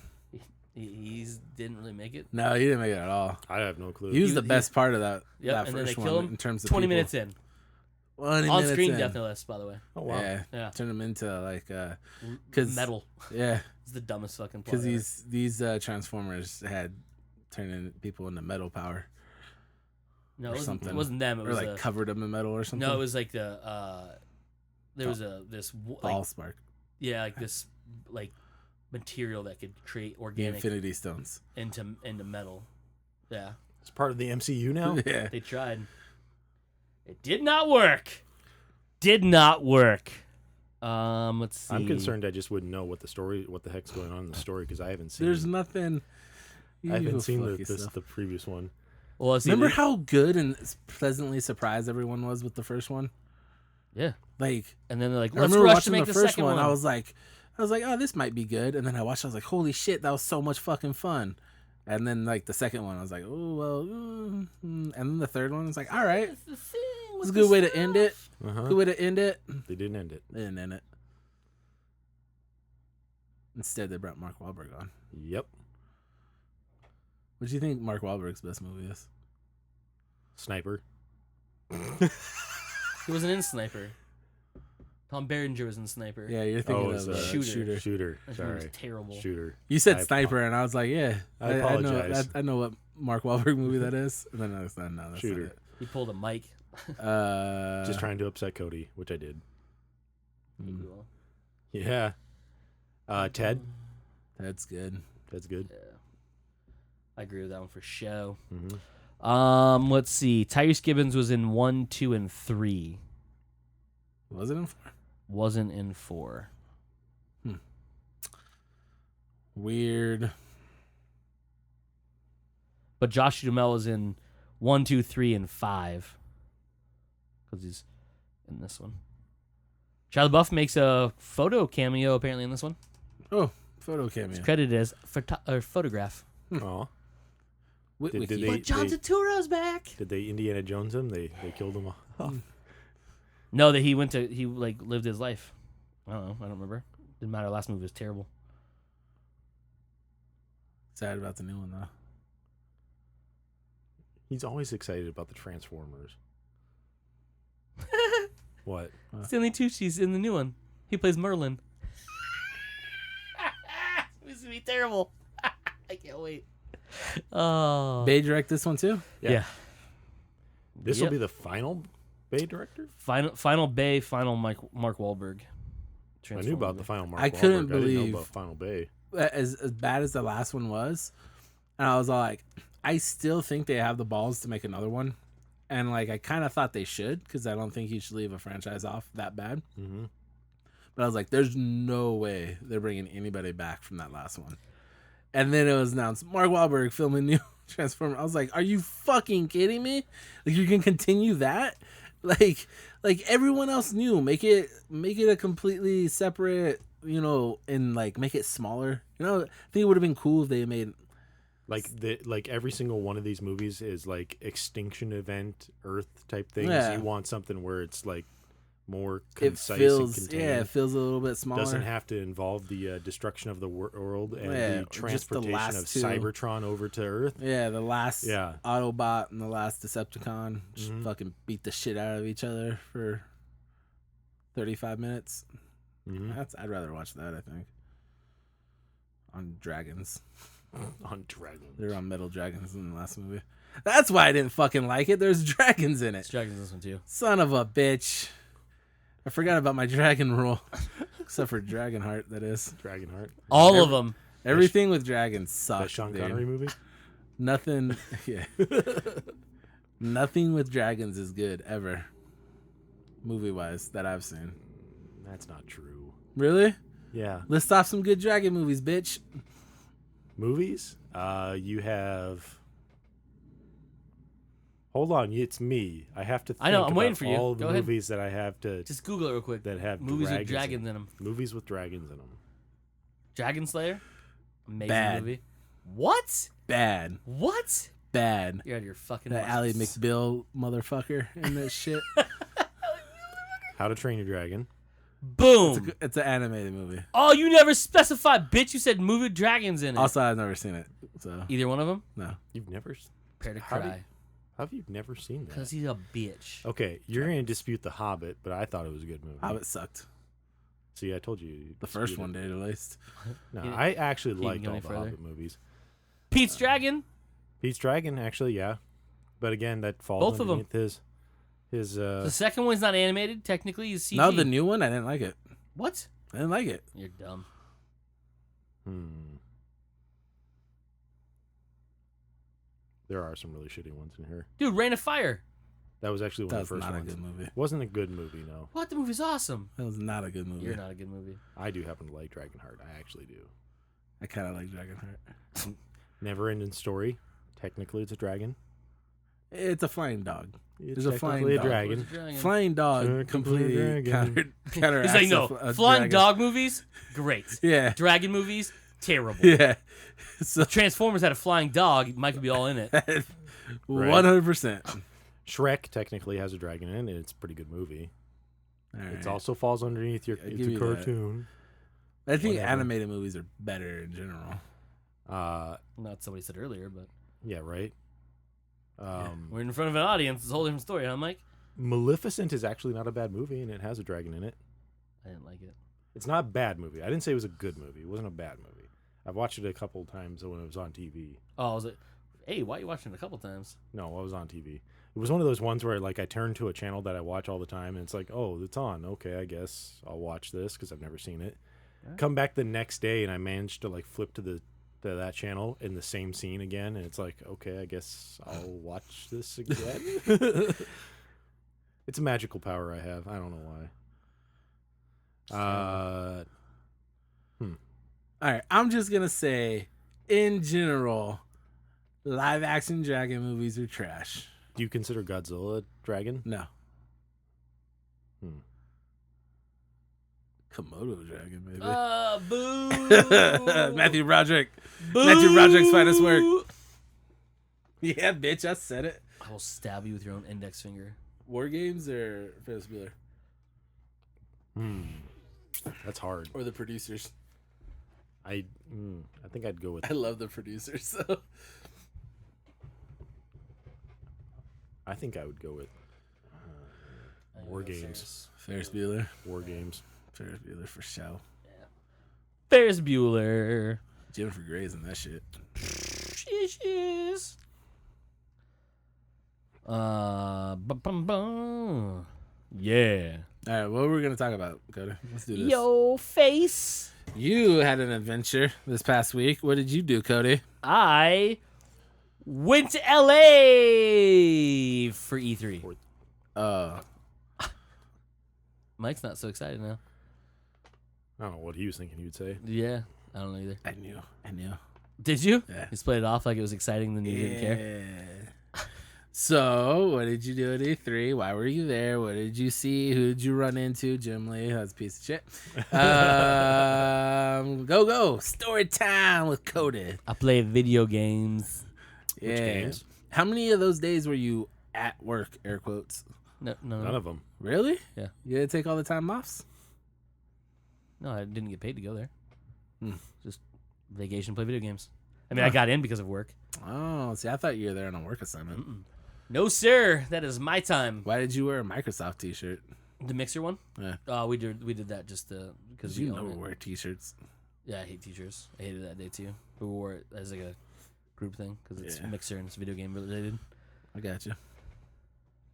Speaker 2: He didn't really make it.
Speaker 3: No, he didn't make it at all.
Speaker 1: I have no clue.
Speaker 3: He was
Speaker 2: He-
Speaker 3: the best part of that.
Speaker 2: Yep,
Speaker 3: that
Speaker 2: and then they
Speaker 3: first
Speaker 2: kill
Speaker 3: one
Speaker 2: him
Speaker 3: in terms of
Speaker 2: 20
Speaker 3: people.
Speaker 2: minutes in.
Speaker 3: 20
Speaker 2: On
Speaker 3: minutes
Speaker 2: screen
Speaker 3: in.
Speaker 2: death no less, by the way.
Speaker 1: Oh wow.
Speaker 3: Yeah. Turn him into like
Speaker 2: 'Cause metal.
Speaker 3: Yeah.
Speaker 2: It's the dumbest fucking plot.
Speaker 3: Because these Transformers had turning people into metal power.
Speaker 2: No,
Speaker 3: or
Speaker 2: it
Speaker 3: something.
Speaker 2: wasn't them. It
Speaker 3: Or
Speaker 2: was
Speaker 3: like covered them in metal or something.
Speaker 2: no, it was like the there was this
Speaker 3: Ball
Speaker 2: like
Speaker 3: spark.
Speaker 2: yeah, like this like material that could create
Speaker 3: The
Speaker 2: organic
Speaker 3: Infinity Stones.
Speaker 2: into metal. Yeah,
Speaker 1: It's part of the MCU now.
Speaker 3: Yeah.
Speaker 2: they tried. It did not work. Did not work. Let's see.
Speaker 1: I'm concerned I just wouldn't know what the heck's going on in the story because I haven't seen.
Speaker 3: There's nothing.
Speaker 1: I haven't seen
Speaker 3: fuck
Speaker 1: the previous one.
Speaker 2: Well, let's see.
Speaker 3: Remember how good and pleasantly surprised everyone was with the first one?
Speaker 2: Yeah.
Speaker 3: Like,
Speaker 2: And then they're like,
Speaker 3: I
Speaker 2: let's
Speaker 3: remember
Speaker 2: rush to
Speaker 3: watching
Speaker 2: make
Speaker 3: the
Speaker 2: the
Speaker 3: first
Speaker 2: second
Speaker 3: one.
Speaker 2: one.
Speaker 3: I was like, oh, this might be good. And then I watched. I was like, holy shit, that was so much fucking fun. And then like the second one, I was like, oh well. And then the third one was like, all right,
Speaker 2: It's the thing
Speaker 3: it's
Speaker 2: with
Speaker 3: a
Speaker 2: the
Speaker 3: good way to
Speaker 2: stuff.
Speaker 3: end it.
Speaker 1: Uh-huh.
Speaker 3: Good way to end it.
Speaker 1: They didn't end it.
Speaker 3: They didn't end it. Instead, they brought Mark Wahlberg on.
Speaker 1: Yep.
Speaker 3: What do you think Mark Wahlberg's best movie is?
Speaker 1: Sniper.
Speaker 2: He wasn't in Sniper. Tom Berenger was in Sniper.
Speaker 3: Yeah, you're thinking
Speaker 1: it's
Speaker 3: of
Speaker 2: Shooter.
Speaker 1: Shooter.
Speaker 2: That movie was
Speaker 1: Sorry.
Speaker 2: terrible.
Speaker 1: Shooter.
Speaker 3: You said
Speaker 1: I
Speaker 3: Sniper, and I was like, yeah.
Speaker 1: I apologize.
Speaker 3: I know what Mark Wahlberg movie that is. And then I was like, no, that's
Speaker 1: Shooter.
Speaker 2: He pulled a mic.
Speaker 3: not it.
Speaker 1: Just trying to upset Cody, which I did.
Speaker 3: Mm.
Speaker 1: Yeah. Ted.
Speaker 3: That's good.
Speaker 1: That's good.
Speaker 2: Yeah. I agree with that one for show.
Speaker 1: Mm-hmm.
Speaker 2: Let's see. Tyrese Gibbons was in 1, 2, and 3.
Speaker 3: Was it in 4?
Speaker 2: Wasn't in 4.
Speaker 3: Weird.
Speaker 2: But Josh Duhamel was in 1, 2, 3, and 5. Because he's in this one. Shia LaBeouf makes a photo cameo apparently in this one.
Speaker 3: Oh, photo cameo.
Speaker 2: It's credited as photograph.
Speaker 1: Aw.
Speaker 3: Wiki.
Speaker 1: Did they-
Speaker 2: But John Turturro's back.
Speaker 1: Did they Indiana Jones him? They killed him off.
Speaker 2: No, that he lived his life. I don't know. I don't remember. Didn't matter. Last movie was terrible.
Speaker 3: Sad about the new one though.
Speaker 1: He's always excited about the Transformers. What?
Speaker 2: Stanley Tucci's in the new one. He plays Merlin. This is gonna be terrible. I can't wait. Oh,
Speaker 3: Bay direct this one too?
Speaker 2: yeah.
Speaker 1: This will
Speaker 2: Yep.
Speaker 1: be the final Bay director?
Speaker 2: Final Bay, final Mark Wahlberg.
Speaker 1: I knew about the final Mark
Speaker 3: I couldn't
Speaker 1: Wahlberg. I didn't
Speaker 3: believe-
Speaker 1: know about Final Bay.
Speaker 3: As bad as the last one was, and I was all like, I still think they have the balls to make another one. And like I kind of thought they should, because I don't think you should leave a franchise off that bad.
Speaker 1: Mm-hmm.
Speaker 3: But I was like, there's no way they're bringing anybody back from that last one. And then it was announced Mark Wahlberg filming new Transformer. I was like, are you fucking kidding me? Like you can continue that? Like everyone else knew. Make it a completely separate, and like make it smaller. I think it would have been cool if they made
Speaker 1: Like every single one of these movies is like extinction event Earth type things.
Speaker 3: Yeah.
Speaker 1: You want something where it's like more
Speaker 3: it
Speaker 1: concise
Speaker 3: feels
Speaker 1: and contained.
Speaker 3: it feels a little bit smaller.
Speaker 1: Doesn't have to involve the destruction of the world and
Speaker 3: Yeah,
Speaker 1: the
Speaker 3: or just the
Speaker 1: transportation
Speaker 3: last
Speaker 1: of
Speaker 3: two.
Speaker 1: Cybertron over to Earth.
Speaker 3: Yeah, the last
Speaker 1: Yeah.
Speaker 3: Autobot and the last Decepticon just
Speaker 1: Mhm.
Speaker 3: fucking beat the shit out of each other for 35 minutes.
Speaker 1: Mm-hmm.
Speaker 3: I'd rather watch that, I think. On dragons.
Speaker 1: On Dragon.
Speaker 3: They were on metal dragons in the last movie. That's why I didn't fucking like it. There's dragons in
Speaker 2: It's
Speaker 3: it.
Speaker 2: Dragons in this one too.
Speaker 3: Son of a bitch. I forgot about my dragon rule. Except for Dragonheart, that is.
Speaker 1: Dragonheart.
Speaker 2: All of them.
Speaker 3: Everything with dragons
Speaker 1: That
Speaker 3: sucks.
Speaker 1: Sean
Speaker 3: dude.
Speaker 1: Connery movie?
Speaker 3: Nothing. Yeah. Nothing with dragons is good ever. Movie wise, that I've seen.
Speaker 1: That's not true.
Speaker 3: Really?
Speaker 1: Yeah.
Speaker 3: List off some good dragon movies, bitch.
Speaker 1: Movies? You have Hold on, it's me. I have to. Think
Speaker 2: I know, I'm waiting
Speaker 1: about
Speaker 2: for you.
Speaker 1: all the
Speaker 2: Go ahead.
Speaker 1: movies that I have to
Speaker 2: Just Google it real quick.
Speaker 1: that have
Speaker 2: Movies with
Speaker 1: dragons
Speaker 2: dragons in them.
Speaker 1: Movies with dragons in them.
Speaker 2: Dragon Slayer? Amazing
Speaker 3: Bad.
Speaker 2: movie. What?
Speaker 3: Bad.
Speaker 2: What?
Speaker 3: Bad.
Speaker 2: You're out of your fucking
Speaker 3: That
Speaker 2: mind.
Speaker 3: Ally McBeal motherfucker in that shit.
Speaker 1: How to Train Your Dragon.
Speaker 2: Boom.
Speaker 3: It's an animated movie.
Speaker 2: Oh, you never specified, bitch. You said movie with dragons in it.
Speaker 3: Also, I've never seen it. So
Speaker 2: Either one of them?
Speaker 3: no.
Speaker 1: You've never.
Speaker 2: Prepare to
Speaker 1: How do
Speaker 2: cry.
Speaker 1: How have you never seen that?
Speaker 2: Because he's a bitch.
Speaker 1: Okay, you're gonna dispute The Hobbit, but I thought it was a good movie.
Speaker 3: Hobbit sucked.
Speaker 1: See, I told you.
Speaker 3: The first one did at least.
Speaker 1: No,
Speaker 2: You-
Speaker 1: I actually
Speaker 2: you
Speaker 1: liked
Speaker 2: can go
Speaker 1: all
Speaker 2: any
Speaker 1: the
Speaker 2: further?
Speaker 1: Hobbit movies.
Speaker 2: Pete's Dragon?
Speaker 1: Pete's Dragon, actually, yeah, but again, that falls
Speaker 2: Both of them.
Speaker 1: underneath his.
Speaker 2: The second one's not animated, technically. He's CG.
Speaker 3: No, the new one, I didn't like it.
Speaker 2: What?
Speaker 3: I didn't like it.
Speaker 2: You're dumb.
Speaker 1: There are some really shitty ones in here.
Speaker 2: Dude, Rain of Fire.
Speaker 1: That was actually one
Speaker 3: That
Speaker 1: of the
Speaker 3: was
Speaker 1: first
Speaker 3: not a
Speaker 1: ones.
Speaker 3: good movie.
Speaker 1: Wasn't a good movie, no.
Speaker 2: What? The movie's awesome.
Speaker 3: That was not a good movie.
Speaker 2: You're not a good movie.
Speaker 1: I do happen to like Dragonheart. I actually do.
Speaker 3: I kind of like Dragonheart.
Speaker 1: Never ending story. Technically, it's a dragon.
Speaker 3: It's a flying dog.
Speaker 1: It's
Speaker 3: There's a flying
Speaker 1: technically a
Speaker 3: dog.
Speaker 1: dragon.
Speaker 3: Flying dog
Speaker 1: Technically a
Speaker 3: completely
Speaker 1: dragon.
Speaker 3: counteracts
Speaker 2: He's like, no,
Speaker 3: a
Speaker 2: flying
Speaker 3: dragon.
Speaker 2: dog movies, great.
Speaker 3: Yeah,
Speaker 2: Dragon movies, terrible.
Speaker 3: yeah. So
Speaker 2: Transformers had a flying dog. Mike could be all in it.
Speaker 3: 100%.
Speaker 1: Shrek technically has a dragon in it. It's a pretty good movie. It also falls underneath your.
Speaker 3: I'll
Speaker 1: It's
Speaker 3: give
Speaker 1: a
Speaker 3: you that.
Speaker 1: cartoon.
Speaker 3: I think
Speaker 1: whatever.
Speaker 3: animated movies are better in general.
Speaker 2: Not somebody said earlier, but
Speaker 1: Yeah, right.
Speaker 2: we're in front of an audience. It's a whole different story, huh, Mike?
Speaker 1: Maleficent is actually not a bad movie, and it has a dragon in it.
Speaker 2: I didn't like it.
Speaker 1: It's not a bad movie. I didn't say it was a good movie. It wasn't a bad movie. I've watched it a couple times when it was on TV.
Speaker 2: Oh, I was like, hey, why are you watching it a couple times?
Speaker 1: No, I was on TV. It was one of those ones where like I turn to a channel that I watch all the time, and it's like, oh, it's on. Okay, I guess I'll watch this because I've never seen it.
Speaker 2: Yeah.
Speaker 1: Come back the next day, and I managed to like flip to that channel in the same scene again, and it's like, okay, I guess I'll watch this again. It's a magical power I have. I don't know why.
Speaker 3: All right, I'm just gonna say, in general, live action dragon movies are trash.
Speaker 1: Do you consider Godzilla a dragon?
Speaker 3: No.
Speaker 1: Hmm.
Speaker 3: Komodo dragon, maybe.
Speaker 2: Boo!
Speaker 3: Matthew Broderick.
Speaker 2: Boo!
Speaker 3: Matthew Broderick's finest work. Yeah, bitch, I said it.
Speaker 2: I will stab you with your own index finger.
Speaker 3: War Games or Ferris Bueller?
Speaker 1: That's hard.
Speaker 3: Or the producers?
Speaker 1: I think I'd go with.
Speaker 3: I love the producers, so.
Speaker 1: I think I would go with War Games.
Speaker 3: Ferris Bueller.
Speaker 1: War Games.
Speaker 3: Ferris Bueller for show.
Speaker 2: Ferris Bueller.
Speaker 3: Jennifer Grey's in that shit.
Speaker 2: Sheesh. Yeah.
Speaker 3: All right, what were we going to talk about, Cody? Let's do this.
Speaker 2: Yo, face.
Speaker 3: You had an adventure this past week. What did you do, Cody?
Speaker 2: I went to LA for E3. Mike's not so excited now.
Speaker 1: I don't know what he was thinking he would say.
Speaker 2: Yeah, I don't know either.
Speaker 3: I knew.
Speaker 2: Did you?
Speaker 3: Yeah.
Speaker 2: You played it off like it was exciting, then you didn't care.
Speaker 3: Yeah. So, what did you do at E3? Why were you there? What did you see? Who did you run into? Jim Lee, that's a piece of shit. Go. Story time with Cody.
Speaker 2: I play video games.
Speaker 3: Yeah.
Speaker 1: games?
Speaker 3: How many of those days were you at work, air quotes?
Speaker 2: No.
Speaker 1: None of them.
Speaker 3: Really?
Speaker 2: Yeah.
Speaker 3: You didn't take all the time offs?
Speaker 2: No, I didn't get paid to go there.
Speaker 3: Hmm.
Speaker 2: Just vacation, play video games. I mean, I got in because of work.
Speaker 3: Oh, see, I thought you were there on a work assignment.
Speaker 2: No, sir. That is my time.
Speaker 3: Why did you wear a Microsoft t-shirt?
Speaker 2: The Mixer one?
Speaker 3: Yeah.
Speaker 2: We did that just because
Speaker 3: You
Speaker 2: we
Speaker 3: never
Speaker 2: own it.
Speaker 3: wear t-shirts.
Speaker 2: Yeah, I hate t-shirts. I hated that day too. We wore it as like a group thing because it's
Speaker 3: Yeah.
Speaker 2: Mixer and it's video game related,
Speaker 3: I got you.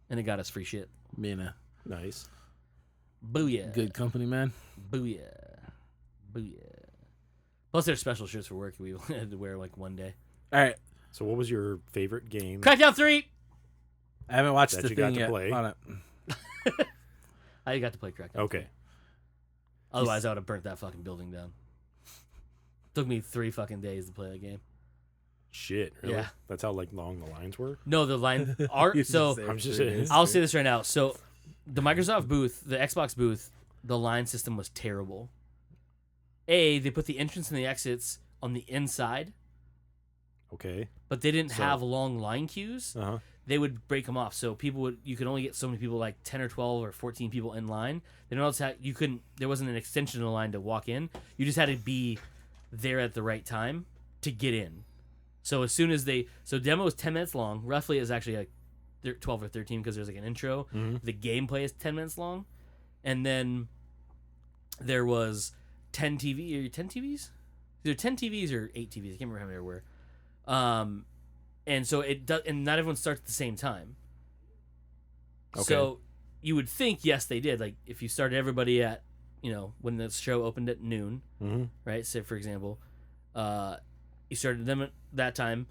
Speaker 2: and it got us free shit.
Speaker 3: Being a
Speaker 1: Nice.
Speaker 2: Booyah!
Speaker 3: good company, man.
Speaker 2: Booyah! Booyah! Plus, there's special shirts for work we had to wear like one day.
Speaker 3: All right.
Speaker 1: So, what was your favorite game?
Speaker 2: Crackdown 3.
Speaker 3: I haven't watched
Speaker 1: That
Speaker 3: the
Speaker 1: you got
Speaker 3: thing
Speaker 1: to
Speaker 3: yet
Speaker 1: play.
Speaker 3: on it.
Speaker 2: I got to play Crackdown.
Speaker 1: Okay.
Speaker 2: Otherwise, I would have burnt that fucking building down. Took me 3 fucking days to play that game.
Speaker 1: Shit, really?
Speaker 2: Yeah.
Speaker 1: That's how like long the lines were.
Speaker 2: No, the line are so.
Speaker 1: I'm just
Speaker 3: for
Speaker 1: saying.
Speaker 3: history.
Speaker 2: I'll say this right now. So, the Microsoft booth, the Xbox booth, the line system was terrible. They put the entrance and the exits on the inside,
Speaker 1: Okay.
Speaker 2: but they didn't
Speaker 1: So-
Speaker 2: have long line queues.
Speaker 1: Uh huh.
Speaker 2: They would break them off, so you could only get so many people, like 10 or 12 or 14 people in line. They don't also you couldn't. There wasn't an extension of the line to walk in. You just had to be there at the right time to get in. So as soon as demo is 10 minutes long. Roughly is actually like 12 or 13 because there's like an intro.
Speaker 1: Mm-hmm.
Speaker 2: The gameplay is 10 minutes long, and then there was 10 TVs. Either 10 TVs or 8 TVs. I can't remember how many there were. And so it does, and not everyone starts at the same time.
Speaker 1: Okay.
Speaker 2: So you would think, yes, they did. Like if you started everybody at, when the show opened at noon,
Speaker 1: Mm-hmm.
Speaker 2: right? Say for example, you started them at that time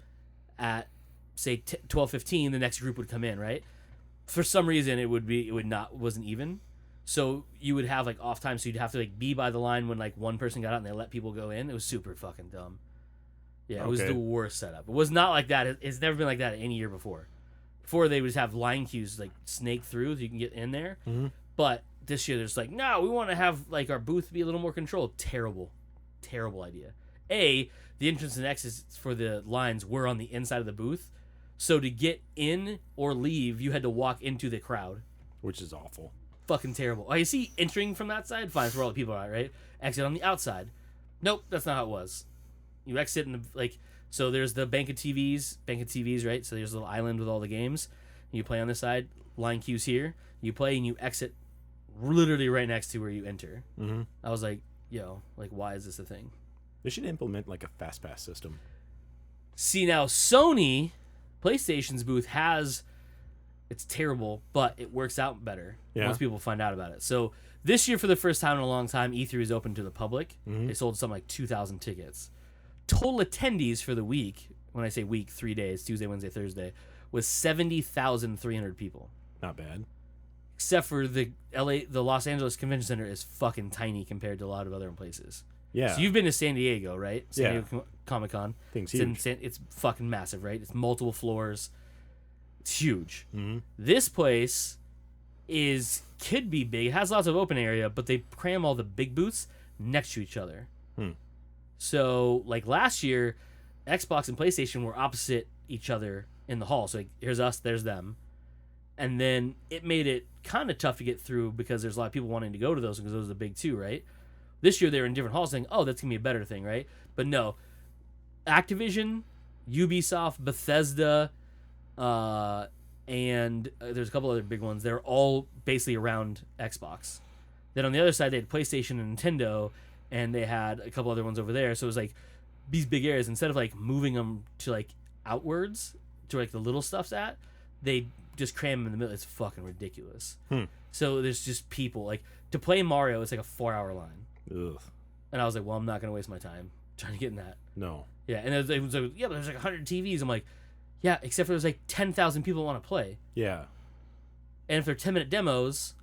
Speaker 2: at say 12:15. The next group would come in, right? For some reason, wasn't even. So you would have like off time, so you'd have to like be by the line when like one person got out and they let people go in. It was super fucking dumb. Yeah, it was
Speaker 1: Okay.
Speaker 2: the worst setup. It was not like that. It's never been like that any year before. Before they would just have line queues like snake through so you can get in there.
Speaker 1: Mm-hmm.
Speaker 2: But this year there's like, no, we want to have like our booth be a little more controlled. Terrible idea. The entrance and exits for the lines were on the inside of the booth. So to get in or leave, you had to walk into the crowd.
Speaker 1: Which is awful.
Speaker 2: Fucking terrible. Oh, you see entering from that side? Fine, it's where all the people are, right? Exit on the outside. Nope, that's not how it was. You exit in so there's the bank of TVs, right? So there's a little island with all the games. You play on this side, line queues here. You play and you exit literally right next to where you enter.
Speaker 1: Mm-hmm.
Speaker 2: I was like, why is this a thing?
Speaker 1: They should implement like a fast pass system.
Speaker 2: See, now Sony, PlayStation's booth it's terrible, but it works out better
Speaker 1: Yeah.
Speaker 2: once people find out about it. So this year, for the first time in a long time, E3 is open to the public.
Speaker 1: Mhm.
Speaker 2: They sold something like 2,000 tickets. Total attendees for the week, when I say week, 3 days, Tuesday, Wednesday, Thursday, was 70,300 people.
Speaker 1: Not bad.
Speaker 2: Except for the Los Angeles Convention Center is fucking tiny compared to a lot of other places.
Speaker 1: Yeah.
Speaker 2: So you've been to San Diego, right? San
Speaker 1: Yeah.
Speaker 2: Diego Comic Con.
Speaker 1: Things
Speaker 2: It's fucking massive, right? It's multiple floors. It's huge.
Speaker 1: Mm-hmm.
Speaker 2: This place could be big. It has lots of open area, but they cram all the big booths next to each other. So, like last year, Xbox and PlayStation were opposite each other in the hall. So like, here's us, there's them. And then it made it kind of tough to get through because there's a lot of people wanting to go to those because those are the big two, right? This year they were in different halls saying, oh, that's going to be a better thing, right? But no. Activision, Ubisoft, Bethesda, and there's a couple other big ones. They're all basically around Xbox. Then on the other side, they had PlayStation and Nintendo, and they had a couple other ones over there. So it was like these big areas. Instead of like moving them to like outwards to like the little stuff's at, they just cram them in the middle. It's fucking ridiculous. So there's just people like to play Mario. It's like a 4-hour line,
Speaker 1: Ugh.
Speaker 2: and I was like, well, I'm not gonna waste my time trying to get in that.
Speaker 1: No.
Speaker 2: Yeah, and it was like, yeah, but there's like 100 TVs. I'm like, yeah, except for there's like 10,000 people want to play.
Speaker 1: Yeah.
Speaker 2: And if they're 10-minute demos,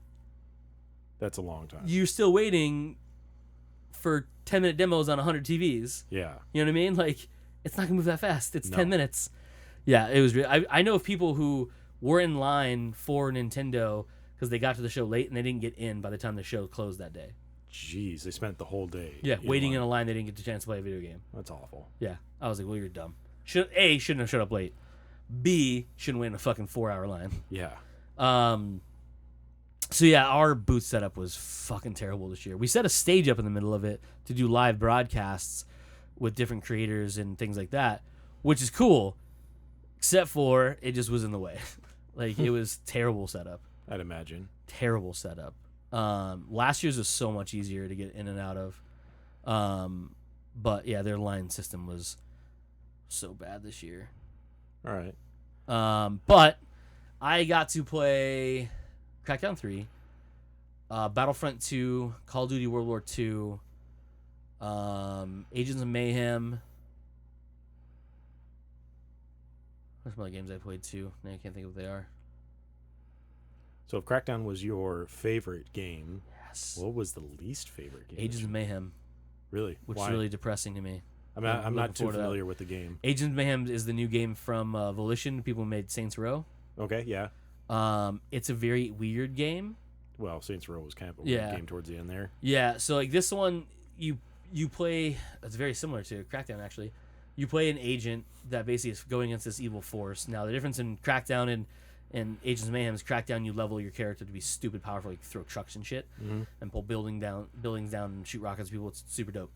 Speaker 1: That's a long time.
Speaker 2: you're still waiting for 10-minute demos on 100 TVs.
Speaker 1: Yeah.
Speaker 2: You know what I mean? Like, it's not gonna move that fast. It's
Speaker 1: No.
Speaker 2: 10 minutes. Yeah, it was. I know of people who were in line for Nintendo because they got to the show late and they didn't get in by the time the show closed that day.
Speaker 1: Jeez, they spent the whole day.
Speaker 2: Yeah, waiting in
Speaker 1: line.
Speaker 2: a line they didn't get the chance to play a video game.
Speaker 1: That's awful.
Speaker 2: Yeah, I was like, well, you're dumb. Shouldn't have showed up late. B, shouldn't wait in a fucking 4-hour line.
Speaker 1: Yeah.
Speaker 2: So yeah, our booth setup was fucking terrible this year. We set a stage up in the middle of it to do live broadcasts with different creators and things like that, which is cool, except for it just was in the way. Like, it was terrible setup.
Speaker 1: I'd imagine.
Speaker 2: Terrible setup. Last year's was so much easier to get in and out of. But yeah, their line system was so bad this year.
Speaker 1: All right.
Speaker 2: But I got to play Crackdown 3, Battlefront 2, Call of Duty World War 2, Agents of Mayhem. There's some other games I played too. Now I can't think of what they are.
Speaker 1: So if Crackdown was your favorite game,
Speaker 2: Yes.
Speaker 1: what was the least favorite game?
Speaker 2: Agents of Mayhem,
Speaker 1: Really?
Speaker 2: which
Speaker 1: Why?
Speaker 2: is really depressing to me.
Speaker 1: I'm not
Speaker 2: looking
Speaker 1: too
Speaker 2: forward to that.
Speaker 1: familiar with the game.
Speaker 2: Agents of Mayhem is the new game from Volition, people who made Saints Row.
Speaker 1: Okay, yeah.
Speaker 2: It's a very weird game.
Speaker 1: Well, Saints Row was kind of a weird game towards the end there.
Speaker 2: Yeah, so like this one, you play. It's very similar to Crackdown actually. You play an agent that basically is going against this evil force. Now the difference in Crackdown and Agents of Mayhem is Crackdown you level your character to be stupid powerful, like throw trucks and shit, and pull buildings down and shoot rockets at people. It's super dope.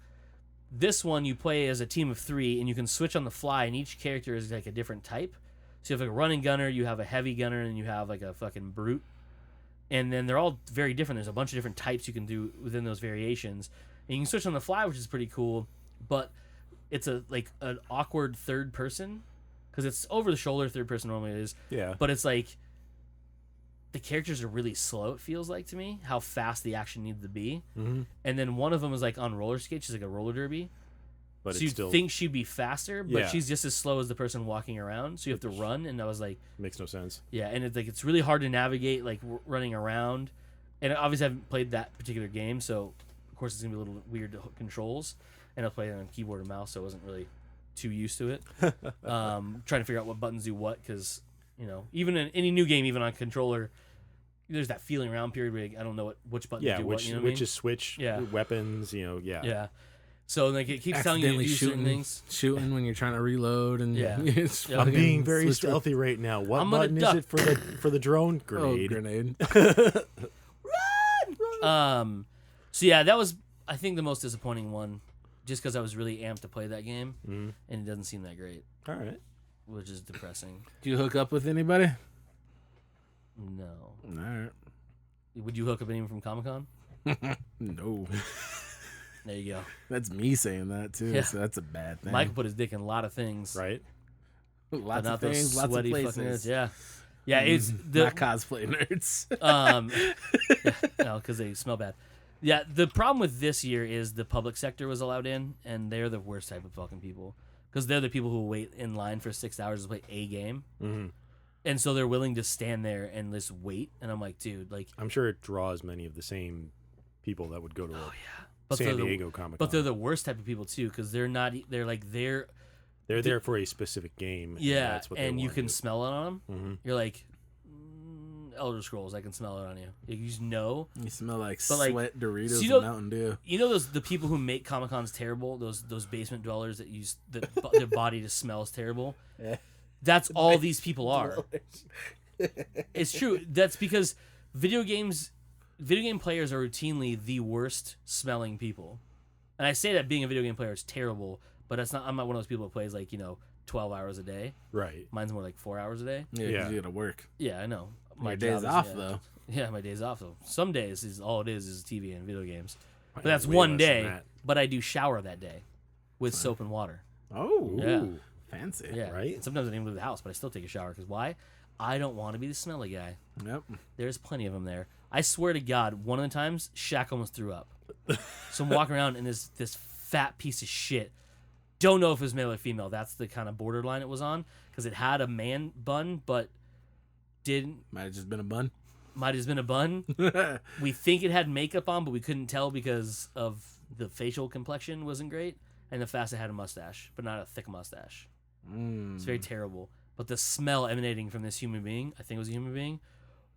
Speaker 2: This one you play as a team of 3, and you can switch on the fly, and each character is like a different type. So you have like a running gunner, you have a heavy gunner, and you have like a fucking brute. And then they're all very different. There's a bunch of different types you can do within those variations. And you can switch on the fly, which is pretty cool. But it's an awkward third person. Because it's over the shoulder, third person normally it is.
Speaker 1: Yeah.
Speaker 2: But it's like the characters are really slow, it feels like to me, how fast the action needs to be.
Speaker 1: Mm-hmm.
Speaker 2: And then one of them is like on roller skates. She's like a roller derby.
Speaker 1: But
Speaker 2: so
Speaker 1: it's
Speaker 2: you'd
Speaker 1: still
Speaker 2: think she'd be faster, but
Speaker 1: Yeah.
Speaker 2: she's just as slow as the person walking around. So you have to run. And I was like,
Speaker 1: makes no sense.
Speaker 2: yeah, and it's like it's really hard to navigate like running around. And obviously I haven't played that particular game, so of course it's gonna be a little weird to hook controls. And I was playing on keyboard and mouse, so I wasn't really too used to it. Trying to figure out what buttons do what, because even in any new game, even on controller, there's that feeling around period where I don't know which button to do what. You know what I mean?
Speaker 1: Is switch weapons. Yeah.
Speaker 2: Yeah. So like it keeps telling you to do certain things.
Speaker 3: Shooting when you're trying to reload, and
Speaker 2: Yeah.
Speaker 1: I'm being very stealthy right now. What
Speaker 2: I'm gonna
Speaker 1: button is
Speaker 2: duck.
Speaker 1: it for the drone? Grenade.
Speaker 3: Grenade.
Speaker 2: So yeah, that was I think the most disappointing one, just because I was really amped to play that game, and it doesn't seem that great,
Speaker 1: All right.
Speaker 2: which is depressing.
Speaker 3: Do you hook up with anybody?
Speaker 2: No.
Speaker 3: All right.
Speaker 2: Would you hook up anyone from Comic-Con?
Speaker 3: No.
Speaker 2: There you go.
Speaker 3: That's me saying that too.
Speaker 2: Yeah.
Speaker 3: So that's a bad thing.
Speaker 2: Michael put his dick in a lot of things,
Speaker 1: Right.
Speaker 2: but
Speaker 3: Lots
Speaker 2: not
Speaker 3: of
Speaker 2: those
Speaker 3: things, lots of
Speaker 2: sweaty
Speaker 3: places.
Speaker 2: fucking nerds. Yeah, yeah. It's the
Speaker 3: Not cosplay nerds.
Speaker 2: no, because they smell bad. Yeah, the problem with this year is the public sector was allowed in, and they're the worst type of fucking people, because they're the people who wait in line for 6 hours to play a game, and so they're willing to stand there and just wait. And I'm like, dude, like,
Speaker 1: I'm sure it draws many of the same people that would go to
Speaker 2: but
Speaker 1: San
Speaker 2: they're
Speaker 1: Diego Comic Con.
Speaker 2: but they're the worst type of people too, because they're
Speaker 1: there for a specific game.
Speaker 2: yeah,
Speaker 1: that's what they
Speaker 2: and you
Speaker 1: want
Speaker 2: can
Speaker 1: to do.
Speaker 2: smell it on them.
Speaker 1: Mhm.
Speaker 2: You're like, Elder Scrolls, I can smell it on you. You just know.
Speaker 3: You smell like
Speaker 2: But, like,
Speaker 3: sweat, Doritos,
Speaker 2: you know-
Speaker 3: and Mountain Dew.
Speaker 2: You know the people who make Comic Cons terrible, those basement dwellers that use their body just smells terrible. That's all these people are. It's true. That's because video game players are routinely the worst smelling people. And I say that being a video game player is terrible, but I'm not one of those people that plays 12 hours a day.
Speaker 1: Right.
Speaker 2: Mine's more like 4 hours a day.
Speaker 3: Yeah, 'cause
Speaker 1: Yeah.
Speaker 3: you gotta work.
Speaker 2: Yeah, I know.
Speaker 3: My
Speaker 2: job
Speaker 3: days
Speaker 2: is-
Speaker 3: off
Speaker 2: yeah.
Speaker 3: though.
Speaker 2: Yeah, my days off though. Some days is all it is TV and video games. But
Speaker 1: Mine
Speaker 2: that's
Speaker 1: way
Speaker 2: one
Speaker 1: less than
Speaker 2: day.
Speaker 1: that.
Speaker 2: But I do shower that day with soap and water.
Speaker 3: Oh,
Speaker 2: Yeah.
Speaker 3: fancy.
Speaker 2: Yeah,
Speaker 1: Right?
Speaker 2: And sometimes I don't even leave the house, but I still take a shower because why? I don't want to be the smelly guy.
Speaker 3: Yep.
Speaker 2: There's plenty of them there. I swear to God, one of the times Shaq almost threw up. So I'm walking around and this fat piece of shit. Don't know if it was male or female. That's the kind of borderline it was on, because it had a man bun, but
Speaker 3: Might have just been a bun.
Speaker 2: might have been a bun. We think it had makeup on, but we couldn't tell because of the facial complexion wasn't great, and the fact it had a mustache, but not a thick mustache. It's very terrible. But the smell emanating from this human being, I think it was a human being,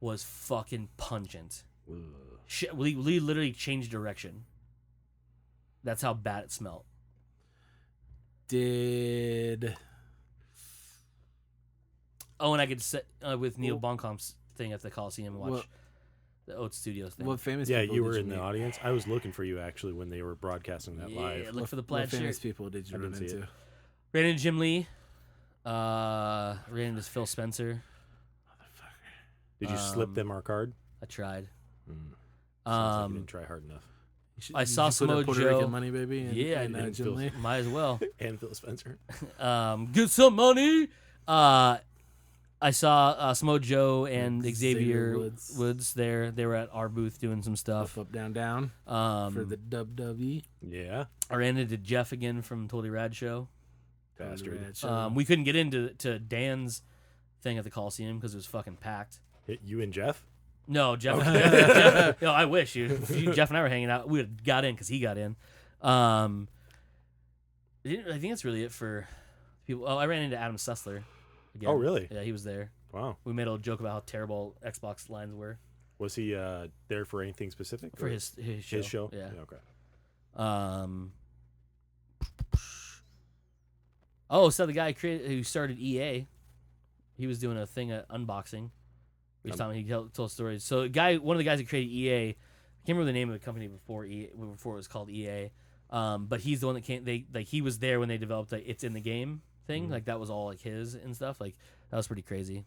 Speaker 2: was fucking pungent. We literally changed direction. That's how bad it smelled.
Speaker 3: Did
Speaker 2: Oh, and I could sit with Neill Blomkamp's thing at the Coliseum and watch the Oats Studios thing.
Speaker 3: what famous?
Speaker 1: Yeah,
Speaker 3: people
Speaker 1: you
Speaker 3: did
Speaker 1: were in the
Speaker 3: meet?
Speaker 1: audience. I was looking for you actually when they were broadcasting that
Speaker 2: Yeah,
Speaker 1: live.
Speaker 2: look for the
Speaker 3: What
Speaker 2: plaid
Speaker 3: famous
Speaker 2: shirt.
Speaker 3: people did you
Speaker 1: I
Speaker 3: run
Speaker 1: didn't see
Speaker 3: into?
Speaker 1: it.
Speaker 2: Ran into Jim Lee. Ran into Phil Spencer.
Speaker 1: Did you slip them our card?
Speaker 2: I tried.
Speaker 1: Sounds like you didn't try hard enough.
Speaker 2: I saw
Speaker 3: Did you put a
Speaker 2: Samoa
Speaker 3: Puerto
Speaker 2: Joe.
Speaker 3: Rican money, baby. And,
Speaker 2: Yeah,
Speaker 3: and,
Speaker 2: I
Speaker 1: did.
Speaker 3: Jim Lee?
Speaker 2: Might as well.
Speaker 1: And Phil Spencer.
Speaker 2: Get some money. I saw Samoa Joe and Xavier
Speaker 3: Xavier
Speaker 2: Woods there. They were at our booth doing some stuff.
Speaker 3: Up, down, down for the WWE.
Speaker 1: Yeah.
Speaker 2: I ran into Jeff again from Totally Rad Show.
Speaker 1: Bastard.
Speaker 2: We couldn't get into Dan's thing at the Coliseum because it was fucking packed.
Speaker 1: Hit you and Jeff?
Speaker 2: No, Jeff. Jeff no, I wish Jeff and I were hanging out. We would got in because he got in. I think that's really it for people. Oh, I ran into Adam Sussler. Again.
Speaker 1: Oh, really?
Speaker 2: Yeah, he was there.
Speaker 1: Wow.
Speaker 2: We made a little joke about how terrible Xbox lines were.
Speaker 1: Was he there for anything specific?
Speaker 2: For his show.
Speaker 1: His show?
Speaker 2: Yeah.
Speaker 1: Okay.
Speaker 2: Oh, so the guy who started EA, he was doing a thing at unboxing. He was telling he told stories. So one of the guys who created EA, I can't remember the name of the company before it was called EA. But he's the one that he was there when they developed it's in the game thing.
Speaker 1: Mm-hmm.
Speaker 2: Like that was all like his and stuff. Like that was pretty crazy.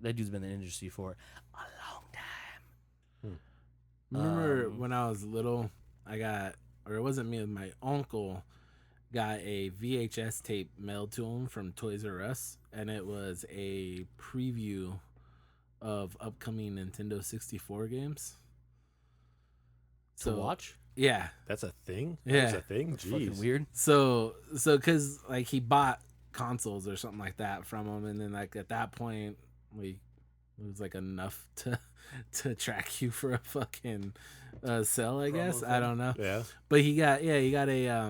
Speaker 2: That dude's been in the industry for a long time.
Speaker 3: Remember when I was little, it wasn't me, my uncle got a VHS tape mailed to him from Toys R Us, and it was a preview of upcoming Nintendo 64 games.
Speaker 2: To watch?
Speaker 3: Yeah.
Speaker 1: That's a thing?
Speaker 3: Yeah.
Speaker 1: That's a thing?
Speaker 2: That's
Speaker 1: Jeez.
Speaker 2: fucking weird.
Speaker 3: So because like he bought consoles or something like that from him, and then like at that point it was like enough to track you for a fucking sell, I guess. I don't know.
Speaker 1: Yeah.
Speaker 3: But he got a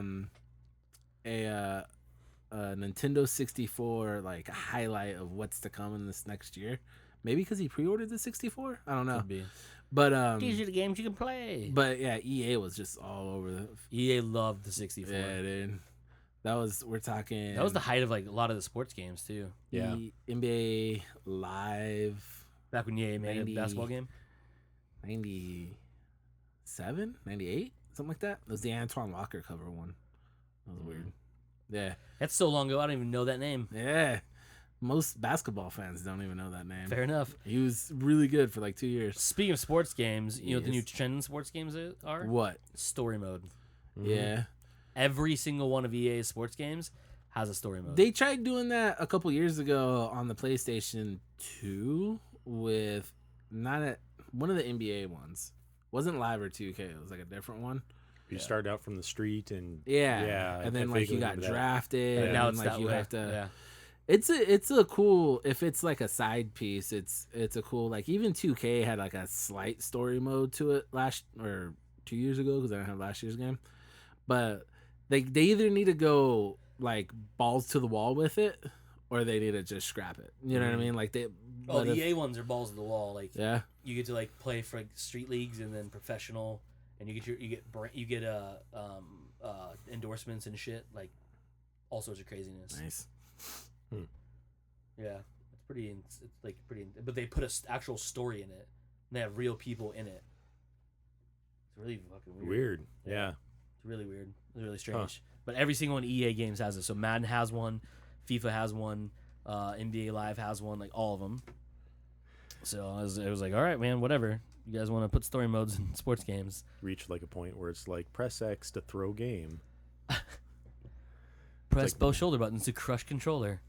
Speaker 3: Nintendo 64 like highlight of what's to come in this next year. Maybe because he pre-ordered the 64. I don't know.
Speaker 2: Could be.
Speaker 3: But
Speaker 2: These are the games you can play.
Speaker 3: But yeah, EA was just all over the.
Speaker 2: EA loved the 64.
Speaker 3: Yeah, dude. We're talking.
Speaker 2: That was the height of like a lot of the sports games too.
Speaker 1: Yeah.
Speaker 3: NBA Live.
Speaker 2: Back when EA made
Speaker 3: 90.
Speaker 2: a basketball game.
Speaker 3: 97, 98, something like that. It was the Antoine Walker cover one. That was weird. Yeah.
Speaker 2: That's so long ago. I don't even know that name.
Speaker 3: Yeah. Most basketball fans don't even know that name.
Speaker 2: Fair enough.
Speaker 3: He was really good for like 2 years.
Speaker 2: Speaking of sports games, you know what the new
Speaker 3: Yes.
Speaker 2: trend in sports games are?
Speaker 3: What?
Speaker 2: Story mode.
Speaker 1: Mm-hmm.
Speaker 3: Yeah.
Speaker 2: Every single one of EA's sports games has a story mode.
Speaker 3: They tried doing that a couple years ago on the PlayStation 2 with one of the NBA ones. Wasn't Live or 2K. It was like a different one.
Speaker 1: You started out from the street and
Speaker 3: Yeah.
Speaker 1: I
Speaker 3: And then like
Speaker 1: vaguely
Speaker 3: you got
Speaker 1: remember that.
Speaker 3: drafted.
Speaker 1: Yeah.
Speaker 3: And
Speaker 2: now
Speaker 3: then,
Speaker 2: it's
Speaker 3: like
Speaker 2: that
Speaker 3: you
Speaker 2: way.
Speaker 3: have to.
Speaker 2: Yeah.
Speaker 3: It's a cool, if it's like a side piece, it's a cool, like even 2K had like a slight story mode to it 2 years ago because I didn't have last year's game, but they either need to go like balls to the wall with it or they need to just scrap it. You know what I mean? Like
Speaker 2: The EA ones are balls to the wall. Like
Speaker 3: yeah,
Speaker 2: you get to like play for like street leagues and then professional, and you get endorsements and shit, like all sorts of craziness.
Speaker 3: nice.
Speaker 2: Yeah, it's like pretty. But they put actual story in it. And they have real people in it. It's really fucking weird.
Speaker 1: Weird. Yeah.
Speaker 2: It's really weird. It's really strange. But every single one of EA games has it. So Madden has one, FIFA has one, NBA Live has one, like all of them. So I was like, all right, man, whatever. You guys want to put story modes in sports games?
Speaker 1: Reach like a point where it's like press X to throw game.
Speaker 2: Press both shoulder buttons to crush controller.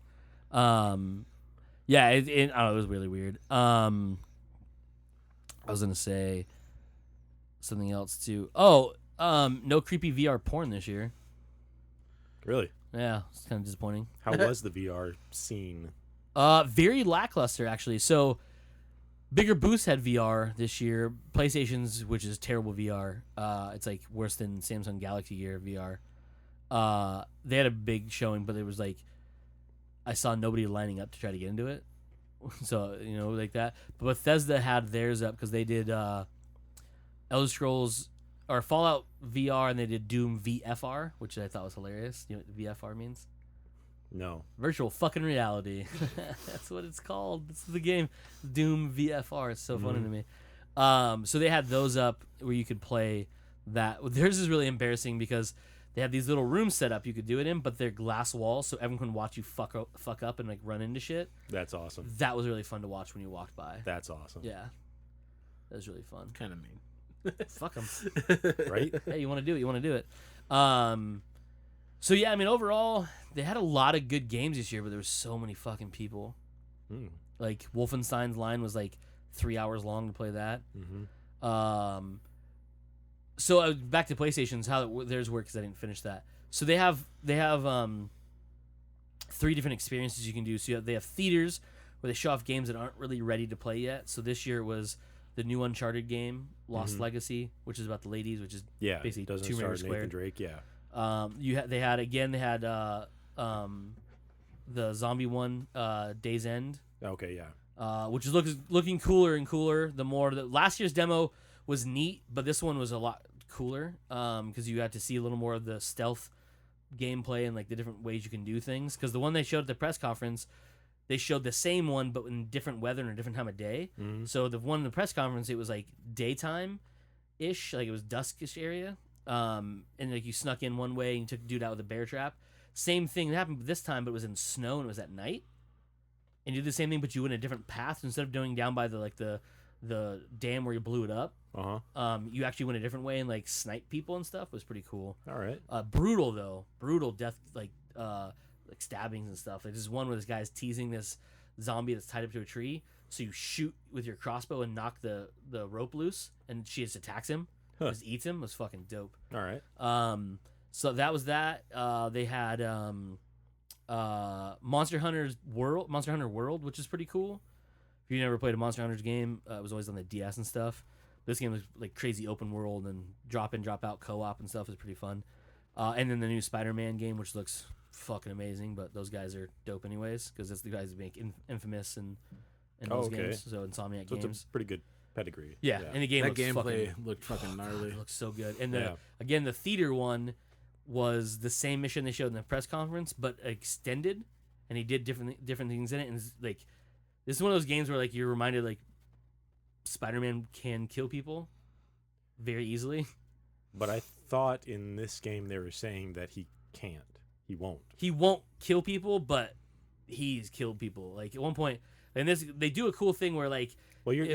Speaker 2: Yeah, I don't know, it was really weird. I was gonna say something else too. Oh, no creepy VR porn this year.
Speaker 1: Really?
Speaker 2: Yeah, it's kind of disappointing.
Speaker 1: How was the VR scene?
Speaker 2: Very lackluster actually. So, bigger booths had VR this year. PlayStation's, which is terrible VR. It's like worse than Samsung Galaxy Gear VR. They had a big showing, but it was like I saw nobody lining up to try to get into it. So, you know, like that. But Bethesda had theirs up because they did Elder Scrolls or Fallout VR, and they did Doom VFR, which I thought was hilarious. You know what VFR means?
Speaker 1: No.
Speaker 2: Virtual fucking reality. That's what it's called. This is the game. Doom VFR. It's so funny to me. So they had those up where you could play that. Theirs is really embarrassing because they have these little rooms set up you could do it in, but they're glass walls, so everyone can watch you fuck up and like run into shit.
Speaker 1: That's awesome.
Speaker 2: That was really fun to watch when you walked by.
Speaker 1: That's awesome.
Speaker 2: Yeah, that was really fun.
Speaker 3: Kind of mean.
Speaker 2: Fuck them.
Speaker 1: Right?
Speaker 2: Hey, you want to do it? You want to do it? So yeah, I mean, overall, they had a lot of good games this year, but there were so many fucking people.
Speaker 1: Mm.
Speaker 2: Like Wolfenstein's line was like 3 hours long to play that.
Speaker 1: Mm-hmm.
Speaker 2: So back to PlayStation's how theirs work because I didn't finish that. So they have 3 different experiences you can do. So they have theaters where they show off games that aren't really ready to play yet. So this year it was the new Uncharted game, Lost Legacy, which is about the ladies, which is
Speaker 1: Yeah.
Speaker 2: basically
Speaker 1: doesn't
Speaker 2: Tomb Raider
Speaker 1: start Nathan
Speaker 2: squared.
Speaker 1: Drake. Yeah.
Speaker 2: They had the zombie one, Day's End.
Speaker 1: Okay, yeah.
Speaker 2: Which is looking cooler and cooler. Last year's demo was neat, but this one was a lot cooler because you got to see a little more of the stealth gameplay and like the different ways you can do things. Because the one they showed at the press conference, they showed the same one but in different weather and a different time of day.
Speaker 1: Mm-hmm.
Speaker 2: So the one in the press conference, it was like daytime ish, like it was duskish area, and like you snuck in one way and you took the dude out with a bear trap. Same thing happened this time, but it was in snow and it was at night. And you did the same thing, but you went a different path. Instead of going down by the dam where you blew it up, you actually went a different way and like snipe people and stuff. It was pretty cool.
Speaker 1: All right.
Speaker 2: Brutal death, like stabbings and stuff. Like this is one where this guy's teasing this zombie that's tied up to a tree. So you shoot with your crossbow and knock the rope loose, and she just attacks him. Just eats him. It was fucking dope.
Speaker 1: All right.
Speaker 2: So that was that. They had Monster Hunter World, which is pretty cool. If you never played a Monster Hunter game, it was always on the DS and stuff. This game was like crazy open world and drop in, drop out co-op and stuff is pretty fun. And then the new Spider-Man game, which looks fucking amazing, but those guys are dope anyways because it's the guys that make Infamous and those games. So Insomniac games.
Speaker 1: It's a pretty good pedigree.
Speaker 2: Yeah, and the game
Speaker 3: that
Speaker 2: looks
Speaker 3: gameplay looked fucking gnarly.
Speaker 2: It looks so good. And again, the theater one was the same mission they showed in the press conference, but extended, and he did different things in it. And it's like, this is one of those games where like you're reminded like Spider-Man can kill people very easily.
Speaker 1: But I thought in this game they were saying that he can't. He won't.
Speaker 2: He won't kill people, but he's killed people. Like at one point, and they do a cool thing where like.
Speaker 1: Well, you're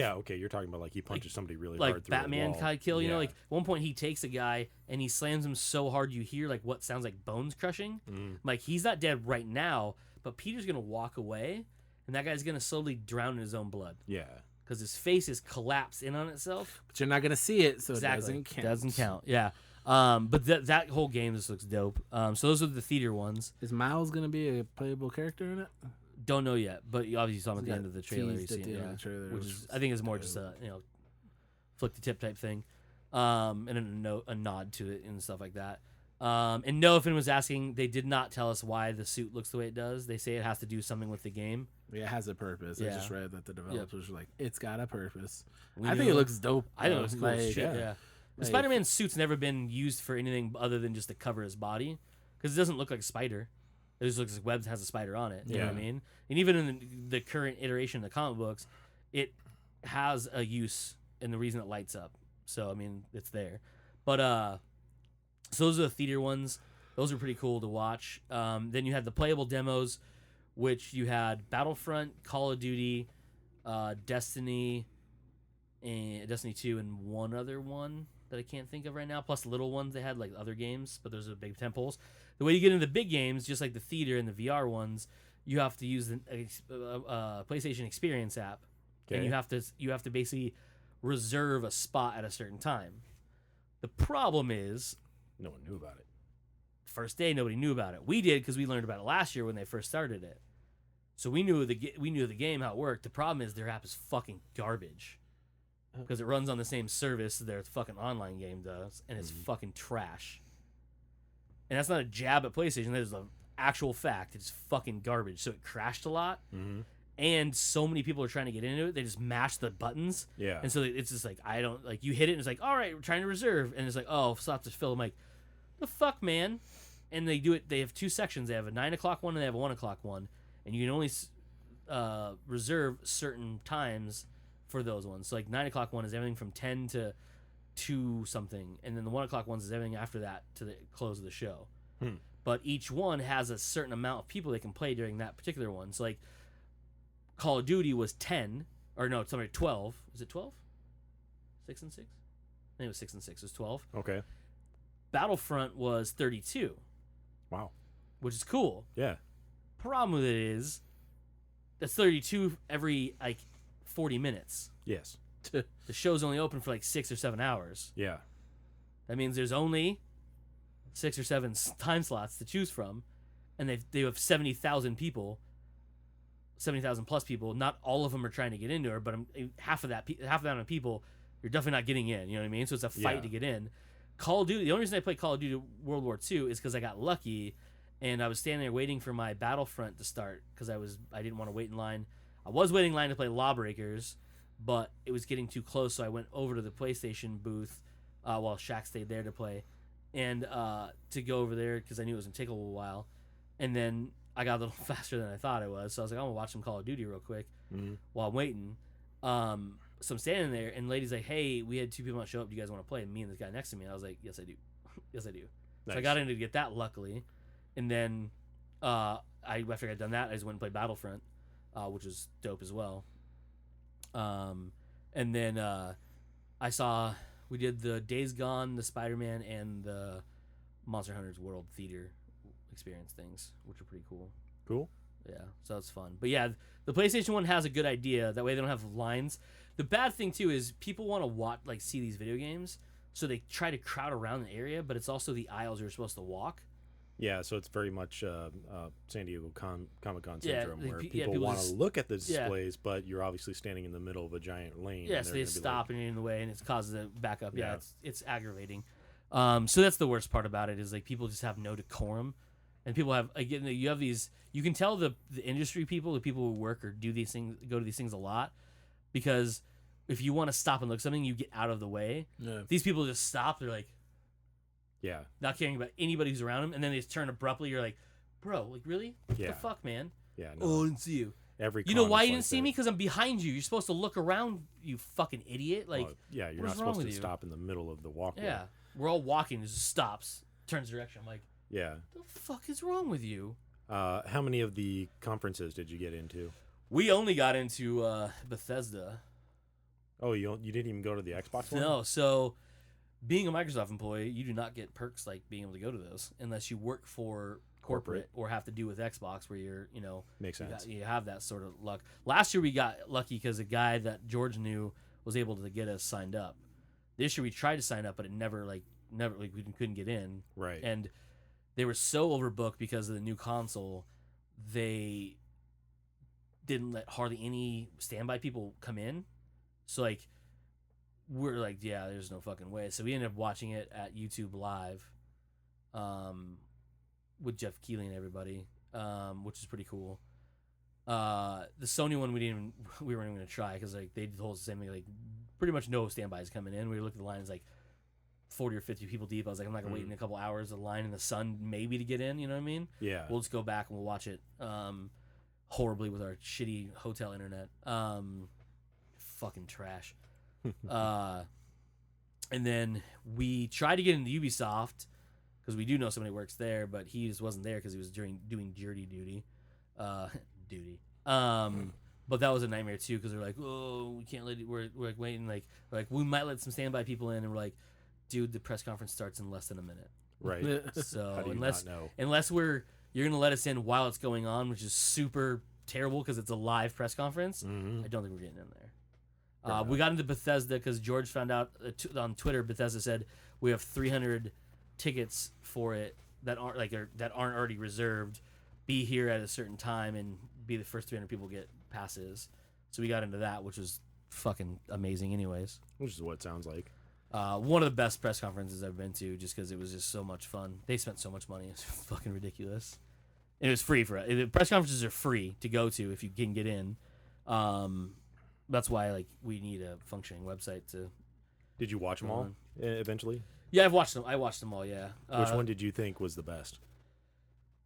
Speaker 1: talking about like he punches somebody really hard
Speaker 2: like
Speaker 1: through
Speaker 2: Batman
Speaker 1: a wall.
Speaker 2: kind of kill. You know, like at one point he takes a guy and he slams him so hard you hear like what sounds like bones crushing. Like he's not dead right now, but Peter's gonna walk away, and that guy's gonna slowly drown in his own blood. Yeah, because his face is collapsed in on itself.
Speaker 3: But you're not gonna see it, so it doesn't count.
Speaker 2: Doesn't count. Yeah. But that whole game just looks dope. So those are the theater ones.
Speaker 3: Is Miles gonna be a playable character in it?
Speaker 2: Don't know yet, but you obviously saw him at the end of the trailer.
Speaker 3: The trailer,
Speaker 2: which is, I think is more just a flick the tip type thing, and a nod to it and stuff like that. And no, if anyone was asking, they did not tell us why the suit looks the way it does. They say it has to do something with the game.
Speaker 3: Yeah, it has a purpose. I just read that the developers were like, it's got a purpose.
Speaker 2: I
Speaker 3: think it looks dope.
Speaker 2: I think it looks cool as shit. Yeah.
Speaker 3: Like,
Speaker 2: The Spider-Man suit's never been used for anything other than just to cover his body, because it doesn't look like a spider. It just looks like Webb has a spider on it. You know what I mean? And even in the current iteration of the comic books, it has a use and the reason it lights up. So, I mean, it's there. But, so those are the theater ones. Those are pretty cool to watch. Then you had the playable demos, which you had Battlefront, Call of Duty, Destiny, and Destiny 2, and one other one that I can't think of right now, plus little ones they had, like other games, but those are big temples. The way you get into the big games, just like the theater and the VR ones, you have to use the PlayStation Experience app, and you have to basically reserve a spot at a certain time. The problem is,
Speaker 1: no one knew about it.
Speaker 2: First day, nobody knew about it. We did because we learned about it last year when they first started it. So we knew the game, how it worked. The problem is their app is fucking garbage because it runs on the same service their fucking online game does, and it's fucking trash. And that's not a jab at PlayStation. That is an actual fact. It's fucking garbage. So it crashed a lot, and so many people are trying to get into it. They just mash the buttons. Yeah. And so it's just like, you hit it, and it's like, all right, we're trying to reserve, and it's like, oh, stop to fill. I'm like, the fuck, man. And they do it. They have two sections. They have a 9 o'clock one and they have a 1 o'clock one, and you can only reserve certain times for those ones. So like 9 o'clock one is everything from 10 to 2 something, and then the 1 o'clock ones is everything after that to the close of the show. But each one has a certain amount of people they can play during that particular one. So like Call of Duty was 10, or no, it's 12. Is it 12? 6 and 6? I think it was 6 and 6. It was 12.
Speaker 1: Okay.
Speaker 2: Battlefront was 32.
Speaker 1: Wow.
Speaker 2: Which is cool.
Speaker 1: Yeah.
Speaker 2: Problem with it is that's 32 every like 40 minutes.
Speaker 1: Yes.
Speaker 2: The show's only open for like 6 or 7 hours.
Speaker 1: Yeah.
Speaker 2: That means there's only 6 or 7 time slots to choose from, and they have 70,000 people, 70,000 plus people. Not all of them are trying to get into it, but half of that amount of people, you're definitely not getting in. You know what I mean? So it's a fight to get in. Call of Duty. The only reason I played Call of Duty World War II is because I got lucky, and I was standing there waiting for my Battlefront to start because I didn't want to wait in line. I was waiting in line to play Lawbreakers, but it was getting too close, so I went over to the PlayStation booth while Shaq stayed there to play, and to go over there because I knew it was gonna take a little while, and then I got a little faster than I thought it was, so I was like, I'm gonna watch some Call of Duty real quick while I'm waiting. So I'm standing there, and the lady's like, "Hey, we had 2 people not show up. Do you guys want to play?" And me and this guy next to me, I was like, "Yes, I do. Yes, I do." Nice. So I got in to get that, luckily, and then after I got done that, I just went and played Battlefront, which was dope as well. And then we did the Days Gone, the Spider-Man, and the Monster Hunter's World Theater experience things, which are pretty cool.
Speaker 1: Cool.
Speaker 2: Yeah, so it's fun. But yeah, the PlayStation one has a good idea. That way they don't have lines. The bad thing too is people want to see these video games, so they try to crowd around the area, but it's also the aisles you're supposed to walk.
Speaker 1: Yeah, so it's very much San Diego Comic-Con syndrome, where people
Speaker 2: people
Speaker 1: want to look at the displays, but you're obviously standing in the middle of a giant lane.
Speaker 2: Yeah, so they stop and you're in the way, and it causes it back up. Yeah, it's aggravating. So that's the worst part about it is like people just have no decorum. And people have, again, you have these, you can tell the industry people, the people who work or do these things, go to these things a lot, because if you want to stop and look at something, you get out of the way. Yeah. These people just stop, they're like, not caring about anybody who's around them, and then they just turn abruptly, you're like, bro, like, really? What the fuck, man?
Speaker 1: Yeah,
Speaker 2: no. Oh, I didn't see you.
Speaker 1: You
Speaker 2: know why you didn't see me? Because I'm behind you. You're supposed to look around, you fucking idiot. Like,
Speaker 1: you're not supposed to stop in the middle of the walkway.
Speaker 2: Yeah, we're all walking, it just stops, turns direction. I'm like,
Speaker 1: yeah.
Speaker 2: The fuck is wrong with you?
Speaker 1: How many of the conferences did you get into?
Speaker 2: We only got into Bethesda.
Speaker 1: Oh, you didn't even go to the Xbox one?
Speaker 2: No, so being a Microsoft employee, you do not get perks like being able to go to those unless you work for corporate or have to do with Xbox where you're,
Speaker 1: Makes sense.
Speaker 2: You have that sort of luck. Last year we got lucky because a guy that George knew was able to get us signed up. This year we tried to sign up, but it never we couldn't get in.
Speaker 1: Right.
Speaker 2: And they were so overbooked because of the new console, they didn't let hardly any standby people come in. So, we're like, yeah, there's no fucking way. So we ended up watching it at YouTube Live with Jeff Keighley and everybody, which is pretty cool. The Sony one we weren't even going to try because, they told us the same thing. Pretty much no standbys coming in. We looked at the lines, 40 or 50 people deep. I was like, I'm not gonna wait in a couple hours of line in the sun maybe to get in, you know what I mean?
Speaker 1: Yeah.
Speaker 2: We'll just go back and we'll watch it horribly with our shitty hotel internet. Fucking trash. And then we tried to get into Ubisoft because we do know somebody who works there, but he just wasn't there because he was doing jury duty. But that was a nightmare too because they're like, oh, we can't let it. We're waiting. We're like, we might let some standby people in, and we're like, dude, the press conference starts in less than a minute.
Speaker 1: Right.
Speaker 2: So
Speaker 1: how do you
Speaker 2: unless
Speaker 1: not know?
Speaker 2: you're gonna let us in while it's going on, which is super terrible because it's a live press conference. I don't think we're getting in there. We got into Bethesda because George found out on Twitter. Bethesda said we have 300 tickets for it that aren't already reserved. Be here at a certain time and be the first 300 people get passes. So we got into that, which was fucking amazing, anyways.
Speaker 1: Which is what it sounds like.
Speaker 2: One of the best press conferences I've been to, just because it was just so much fun. They spent so much money; it's fucking ridiculous. And it was free for it. The press conferences are free to go to if you can get in. That's why we need a functioning website to.
Speaker 1: Did you watch them all eventually?
Speaker 2: Yeah, I've watched them. I watched them all. Yeah.
Speaker 1: Which one did you think was the best,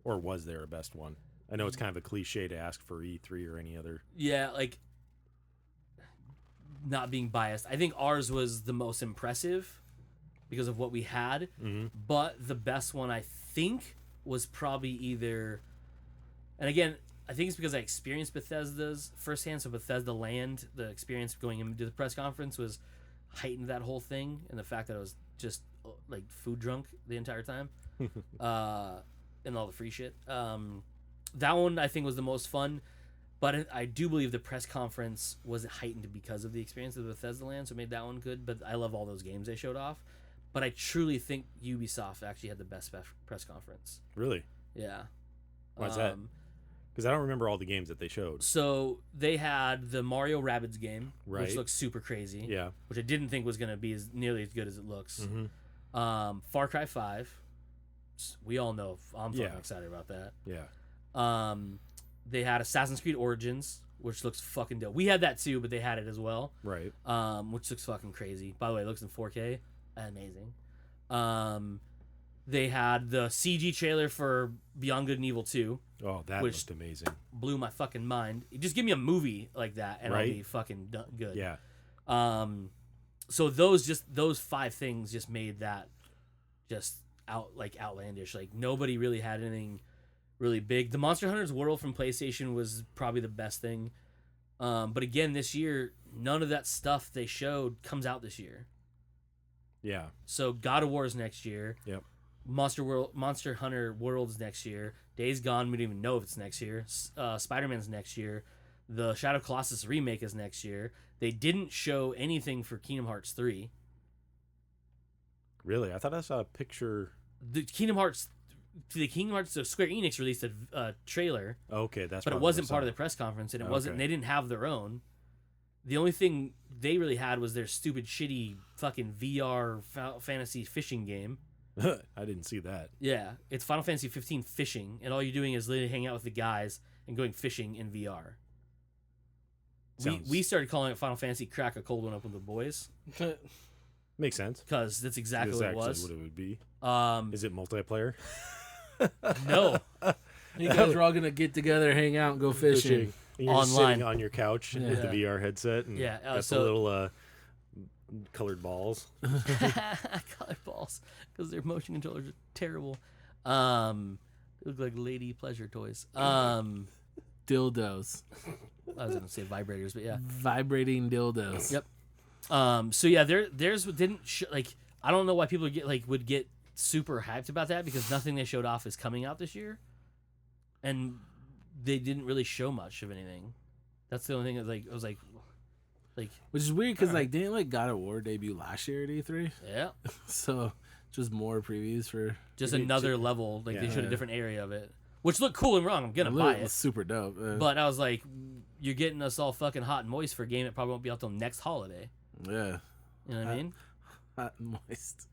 Speaker 1: or was there a best one? I know it's kind of a cliche to ask for E3 or any other.
Speaker 2: Yeah, not being biased, I think ours was the most impressive because of what we had. But the best one I think was probably either, and again, I think it's because I experienced Bethesda's firsthand. So Bethesda Land, the experience going into the press conference was heightened that whole thing, and the fact that I was just food drunk the entire time, and all the free shit. That one I think was the most fun. But I do believe the press conference was heightened because of the experience of the Bethesda Land, so it made that one good. But I love all those games they showed off. But I truly think Ubisoft actually had the best press conference.
Speaker 1: Really?
Speaker 2: Yeah.
Speaker 1: Why's that? Because I don't remember all the games that they showed.
Speaker 2: So they had the Mario Rabbids game,
Speaker 1: right,
Speaker 2: which looks super crazy.
Speaker 1: Yeah.
Speaker 2: Which I didn't think was going to be nearly as good as it looks. Far Cry 5. We all know I'm fucking
Speaker 1: Yeah.
Speaker 2: excited about that.
Speaker 1: Yeah.
Speaker 2: They had Assassin's Creed Origins, which looks fucking dope. We had that too, but they had it as well.
Speaker 1: Right.
Speaker 2: Which looks fucking crazy. By the way, it looks in 4K. Amazing. They had the CG trailer for Beyond Good and Evil 2.
Speaker 1: Oh, that
Speaker 2: Which-
Speaker 1: looked amazing.
Speaker 2: Blew my fucking mind. Just give me a movie like that, and I'll
Speaker 1: Right?
Speaker 2: be fucking good.
Speaker 1: Yeah.
Speaker 2: So those 5 things just made that just outlandish. Like nobody really had anything really big. The Monster Hunter's World from PlayStation was probably the best thing. But again, this year, none of that stuff they showed comes out this year.
Speaker 1: Yeah.
Speaker 2: So God of War is next year.
Speaker 1: Yep.
Speaker 2: Monster Hunter World's next year. Days Gone, we don't even know if it's next year. Spider-Man's next year. The Shadow of Colossus remake is next year. They didn't show anything for Kingdom Hearts 3.
Speaker 1: Really? I thought I saw a picture.
Speaker 2: The Kingdom Hearts, so Square Enix released a trailer,
Speaker 1: Okay, that's.
Speaker 2: but it
Speaker 1: probably
Speaker 2: wasn't
Speaker 1: what I
Speaker 2: part of
Speaker 1: saw.
Speaker 2: the press conference, and it wasn't.
Speaker 1: Okay.
Speaker 2: They didn't have their own. The only thing they really had was their stupid, shitty, fucking VR fantasy fishing game.
Speaker 1: I didn't see that.
Speaker 2: Yeah, it's Final Fantasy 15 fishing, and all you're doing is literally hanging out with the guys and going fishing in VR.
Speaker 1: Sounds-
Speaker 2: We started calling it Final Fantasy Crack a Cold One Open with the Boys
Speaker 1: Makes sense.
Speaker 2: because that's exactly what it
Speaker 1: That's
Speaker 2: was.
Speaker 1: what it would be.
Speaker 2: Um,
Speaker 1: Is it multiplayer?
Speaker 2: no,
Speaker 3: You guys are all gonna get together, hang out, and go fishing.
Speaker 1: And you're just
Speaker 2: Online.
Speaker 1: sitting on your couch with the VR headset and
Speaker 2: Yeah,
Speaker 1: got
Speaker 2: so-
Speaker 1: the little colored balls.
Speaker 2: color balls because their motion controllers are terrible. They look like lady pleasure toys.
Speaker 3: Dildos,
Speaker 2: I was gonna say vibrators, but yeah.
Speaker 3: vibrating dildos.
Speaker 2: Yep. So yeah, theirs didn't I don't know why people would get super hyped about that because nothing they showed off is coming out this year, and they didn't really show much of anything. That's the only thing that I was like,
Speaker 3: Which is weird because didn't God of War debut last year at E3?
Speaker 2: yeah,
Speaker 3: So just more previews for.
Speaker 2: just
Speaker 1: Maybe
Speaker 2: another level. They showed a
Speaker 3: Yeah.
Speaker 2: different area of it, which looked cool and wrong. I'm gonna
Speaker 3: It
Speaker 2: buy
Speaker 3: was
Speaker 2: it,
Speaker 3: super dope.
Speaker 2: but I was like, you're getting us all fucking hot and moist for a game that probably won't be out till next holiday.
Speaker 3: Yeah,
Speaker 2: You know what I mean?
Speaker 3: hot and moist.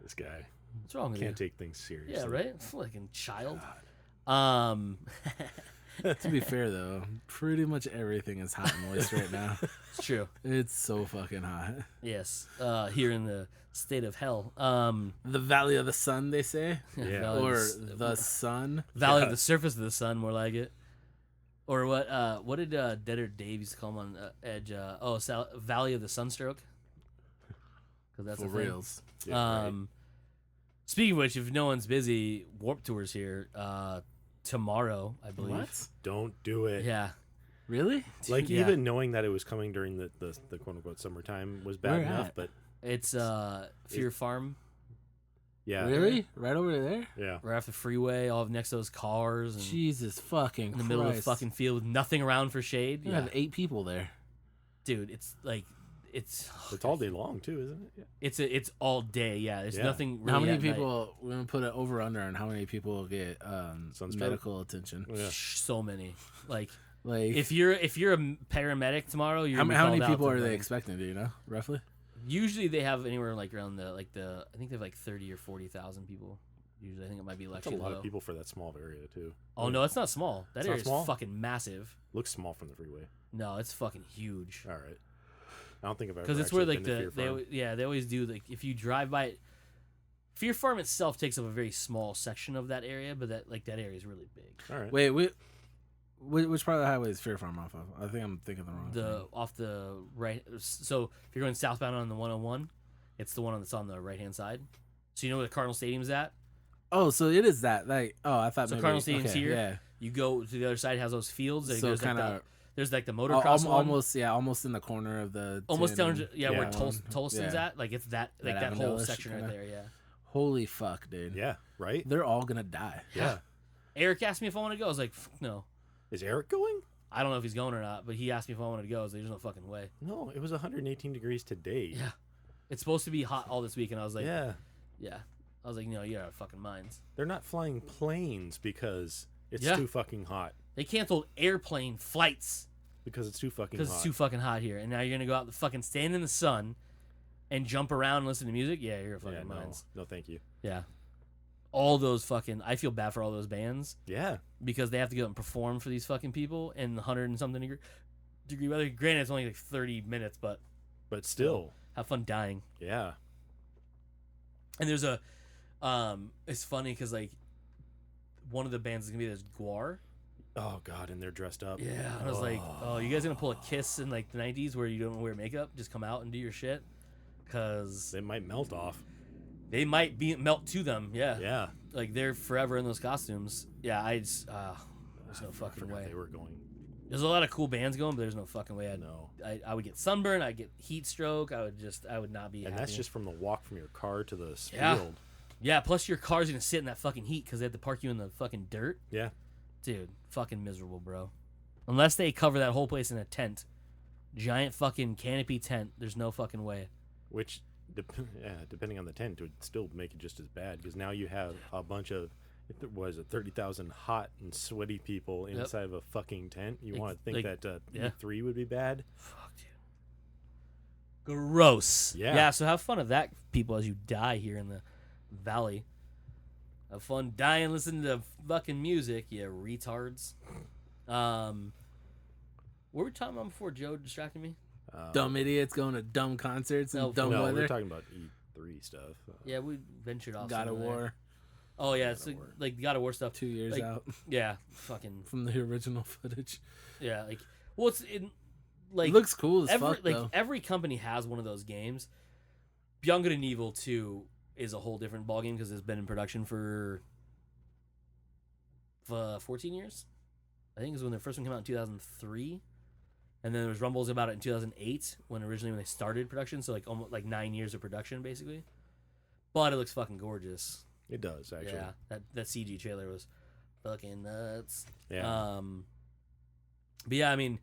Speaker 1: This guy
Speaker 2: What's wrong with
Speaker 1: can't
Speaker 2: you?
Speaker 1: take things seriously.
Speaker 2: Yeah, right. Fucking child.
Speaker 3: To be fair though, pretty much everything is hot and moist right now.
Speaker 2: It's true.
Speaker 3: It's so fucking hot.
Speaker 2: Yes. Here in the state of hell.
Speaker 3: The Valley of the Sun, they say,
Speaker 1: Yeah.
Speaker 2: Valley
Speaker 3: or
Speaker 2: of
Speaker 3: the Sun.
Speaker 2: Valley of
Speaker 1: Yeah.
Speaker 2: the Surface of the Sun, more like it. Or what did Deader Dave used to call him on Edge? Valley of the Sunstroke. Because that's
Speaker 3: For
Speaker 2: a thing.
Speaker 3: reals.
Speaker 1: Yeah, right.
Speaker 2: Speaking of which, if no one's busy, Warp Tour's here tomorrow, I believe.
Speaker 3: What?
Speaker 1: Don't do it.
Speaker 2: Yeah.
Speaker 3: Really?
Speaker 1: Like
Speaker 2: Yeah.
Speaker 1: even knowing that it was coming during the quote unquote summertime was bad
Speaker 3: Where
Speaker 1: enough,
Speaker 3: at?
Speaker 1: but
Speaker 2: It's Fear Farm,
Speaker 1: yeah.
Speaker 3: Really? Right over there?
Speaker 1: Yeah.
Speaker 2: right off the freeway, all next to those cars, and
Speaker 3: Jesus fucking
Speaker 2: in the middle of the
Speaker 3: Christ.
Speaker 2: fucking field with nothing around for shade.
Speaker 3: You
Speaker 2: Yeah.
Speaker 3: have 8 people there.
Speaker 2: Dude, it's like it's
Speaker 1: It's all day long too, isn't it? Yeah.
Speaker 2: it's all day. Yeah, there's
Speaker 1: Yeah.
Speaker 2: nothing. Really
Speaker 3: How many
Speaker 2: at night.
Speaker 3: people? We're gonna put it over under on how many people get
Speaker 1: Sunstroke?
Speaker 3: medical attention.
Speaker 1: Yeah.
Speaker 2: So many. Like
Speaker 3: Like,
Speaker 2: if you're a paramedic tomorrow, you're
Speaker 3: how
Speaker 2: gonna be
Speaker 3: many
Speaker 2: called out
Speaker 3: people
Speaker 2: to
Speaker 3: are they
Speaker 2: fucking-
Speaker 3: expecting? Do you know roughly?
Speaker 2: Usually they have anywhere like around the I think they have like 30 or 40,000 people. Usually I think it might be
Speaker 1: That's
Speaker 2: actually
Speaker 1: a lot
Speaker 2: low.
Speaker 1: of people for that small area too.
Speaker 2: Oh no, it's not small. That
Speaker 1: It's not
Speaker 2: area is
Speaker 1: small?
Speaker 2: fucking massive.
Speaker 1: Looks small from the freeway.
Speaker 2: No, it's fucking huge.
Speaker 1: All right. I don't think I've ever
Speaker 2: Because it's where
Speaker 1: actually
Speaker 2: like
Speaker 1: been to Fear Farm.
Speaker 2: they always do like if you drive by it. Fear Farm itself takes up a very small section of that area, but that area is really big.
Speaker 1: All right.
Speaker 3: Wait, which part of the highway is Fear Farm off of? I think I'm thinking the wrong.
Speaker 2: The
Speaker 3: thing.
Speaker 2: off the right. So if you're going southbound on the 101, it's the one that's on the right hand side. So you know where the Cardinal Stadium's at.
Speaker 3: Oh, so it is that. Like, oh, I thought
Speaker 2: So
Speaker 3: maybe.
Speaker 2: Cardinal Stadium's
Speaker 3: okay,
Speaker 2: here.
Speaker 3: Yeah.
Speaker 2: You go to the other side, it has those fields. Like,
Speaker 3: So
Speaker 2: there's
Speaker 3: kind
Speaker 2: like
Speaker 3: of
Speaker 2: there's like the motocross one.
Speaker 3: almost in the corner of the.
Speaker 2: Almost
Speaker 3: 10
Speaker 2: down, yeah, where
Speaker 1: Yeah.
Speaker 2: Tolston's
Speaker 3: Yeah.
Speaker 2: at. Like it's that
Speaker 3: That
Speaker 2: that whole
Speaker 3: Avondale-ish
Speaker 2: section right
Speaker 3: kinda.
Speaker 2: there. Yeah.
Speaker 3: Holy fuck, dude!
Speaker 1: Yeah. Right.
Speaker 3: They're all gonna die.
Speaker 1: Yeah.
Speaker 2: Eric asked me if I want to go. I was like, "Fuck no."
Speaker 1: Is Eric going?
Speaker 2: I don't know if he's going or not, but he asked me if I wanted to go. I was like, "There's no fucking way."
Speaker 1: No, it was 118 degrees today.
Speaker 2: Yeah. It's supposed to be hot all this week, and I was like,
Speaker 1: yeah.
Speaker 2: yeah. I was like, no, you're out of fucking minds.
Speaker 1: They're not flying planes because it's
Speaker 2: Yeah.
Speaker 1: too fucking hot.
Speaker 2: They canceled airplane flights
Speaker 1: Because it's too fucking
Speaker 2: because
Speaker 1: hot.
Speaker 2: it's too fucking hot here. And now you're going to go out and fucking stand in the sun and jump around and listen to music, yeah, you're a fucking
Speaker 1: Yeah,
Speaker 2: minds.
Speaker 1: no, thank you.
Speaker 2: Yeah. All those fucking, I feel bad for all those bands
Speaker 1: Yeah,
Speaker 2: because they have to go and perform for these fucking people in 100 and something degree weather. Granted, it's only like 30 minutes, but
Speaker 1: still,
Speaker 2: have fun dying.
Speaker 1: yeah.
Speaker 2: And there's a, it's funny because like one of the bands is gonna be this Guar.
Speaker 1: Oh god, and they're dressed up.
Speaker 2: Yeah, I was like, oh, you guys gonna pull a Kiss in like the 90s where you don't wear makeup? Just come out and do your shit, because
Speaker 1: They might melt off.
Speaker 2: they might melt to them. Yeah,
Speaker 1: Yeah.
Speaker 2: like they're forever in those costumes. Yeah, there's no fucking way.
Speaker 1: They were going.
Speaker 2: There's a lot of cool bands going, but there's no fucking way.
Speaker 1: No.
Speaker 2: I would get sunburn. I'd get heat stroke. I would not be.
Speaker 1: And
Speaker 2: happy.
Speaker 1: that's just from the walk from your car to the
Speaker 2: Yeah.
Speaker 1: field.
Speaker 2: Yeah. Plus, your car's gonna sit in that fucking heat because they have to park you in the fucking dirt.
Speaker 1: Yeah.
Speaker 2: Dude, fucking miserable, bro. Unless they cover that whole place in a tent, giant fucking canopy tent. There's no fucking way.
Speaker 1: Which, depending on the tent, would still make it just as bad because now you have a bunch of, if it was 30,000 hot and sweaty people inside of a fucking tent. You want to think that E3 would be bad?
Speaker 2: Fuck, dude. Gross.
Speaker 1: Yeah.
Speaker 2: Yeah. So have fun of that, people, as you die here in the valley. Have fun dying listening to fucking music, you retards. What were we talking about before Joe distracted me?
Speaker 3: Dumb idiots going to dumb concerts and dumb
Speaker 1: No,
Speaker 3: weather.
Speaker 1: we're talking about E3 stuff.
Speaker 2: Yeah, we ventured off.
Speaker 3: God of
Speaker 2: somewhere.
Speaker 3: War,
Speaker 2: Oh yeah, it's like God of War stuff.
Speaker 3: 2 years
Speaker 2: Like,
Speaker 3: out
Speaker 2: Yeah, fucking
Speaker 3: from the original footage.
Speaker 2: yeah. Like, well, it's in like
Speaker 3: It looks cool as fuck,
Speaker 2: like
Speaker 3: though.
Speaker 2: every company has one of those games. Beyond Good and Evil 2 is a whole different ballgame because it's been in production for 14 years. I think it was when the first one came out in 2003, and then there was rumbles about it in 2008 when they started production. So like almost like 9 years of production basically. But it looks fucking gorgeous.
Speaker 1: It does, actually.
Speaker 2: Yeah, that CG trailer was fucking nuts.
Speaker 1: Yeah.
Speaker 2: But yeah, I mean,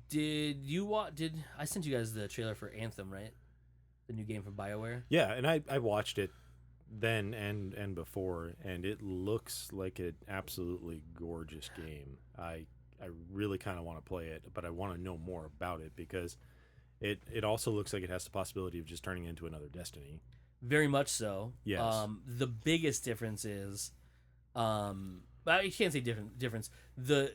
Speaker 2: did I sent you guys the trailer for Anthem, right? The new game from BioWare.
Speaker 1: Yeah, and I watched it then and before, and it looks like an absolutely gorgeous game. I really kind of want to play it, but I want to know more about it because it also looks like it has the possibility of just turning into another Destiny.
Speaker 2: Very much so.
Speaker 1: Yes.
Speaker 2: The biggest difference is, you can't say difference. The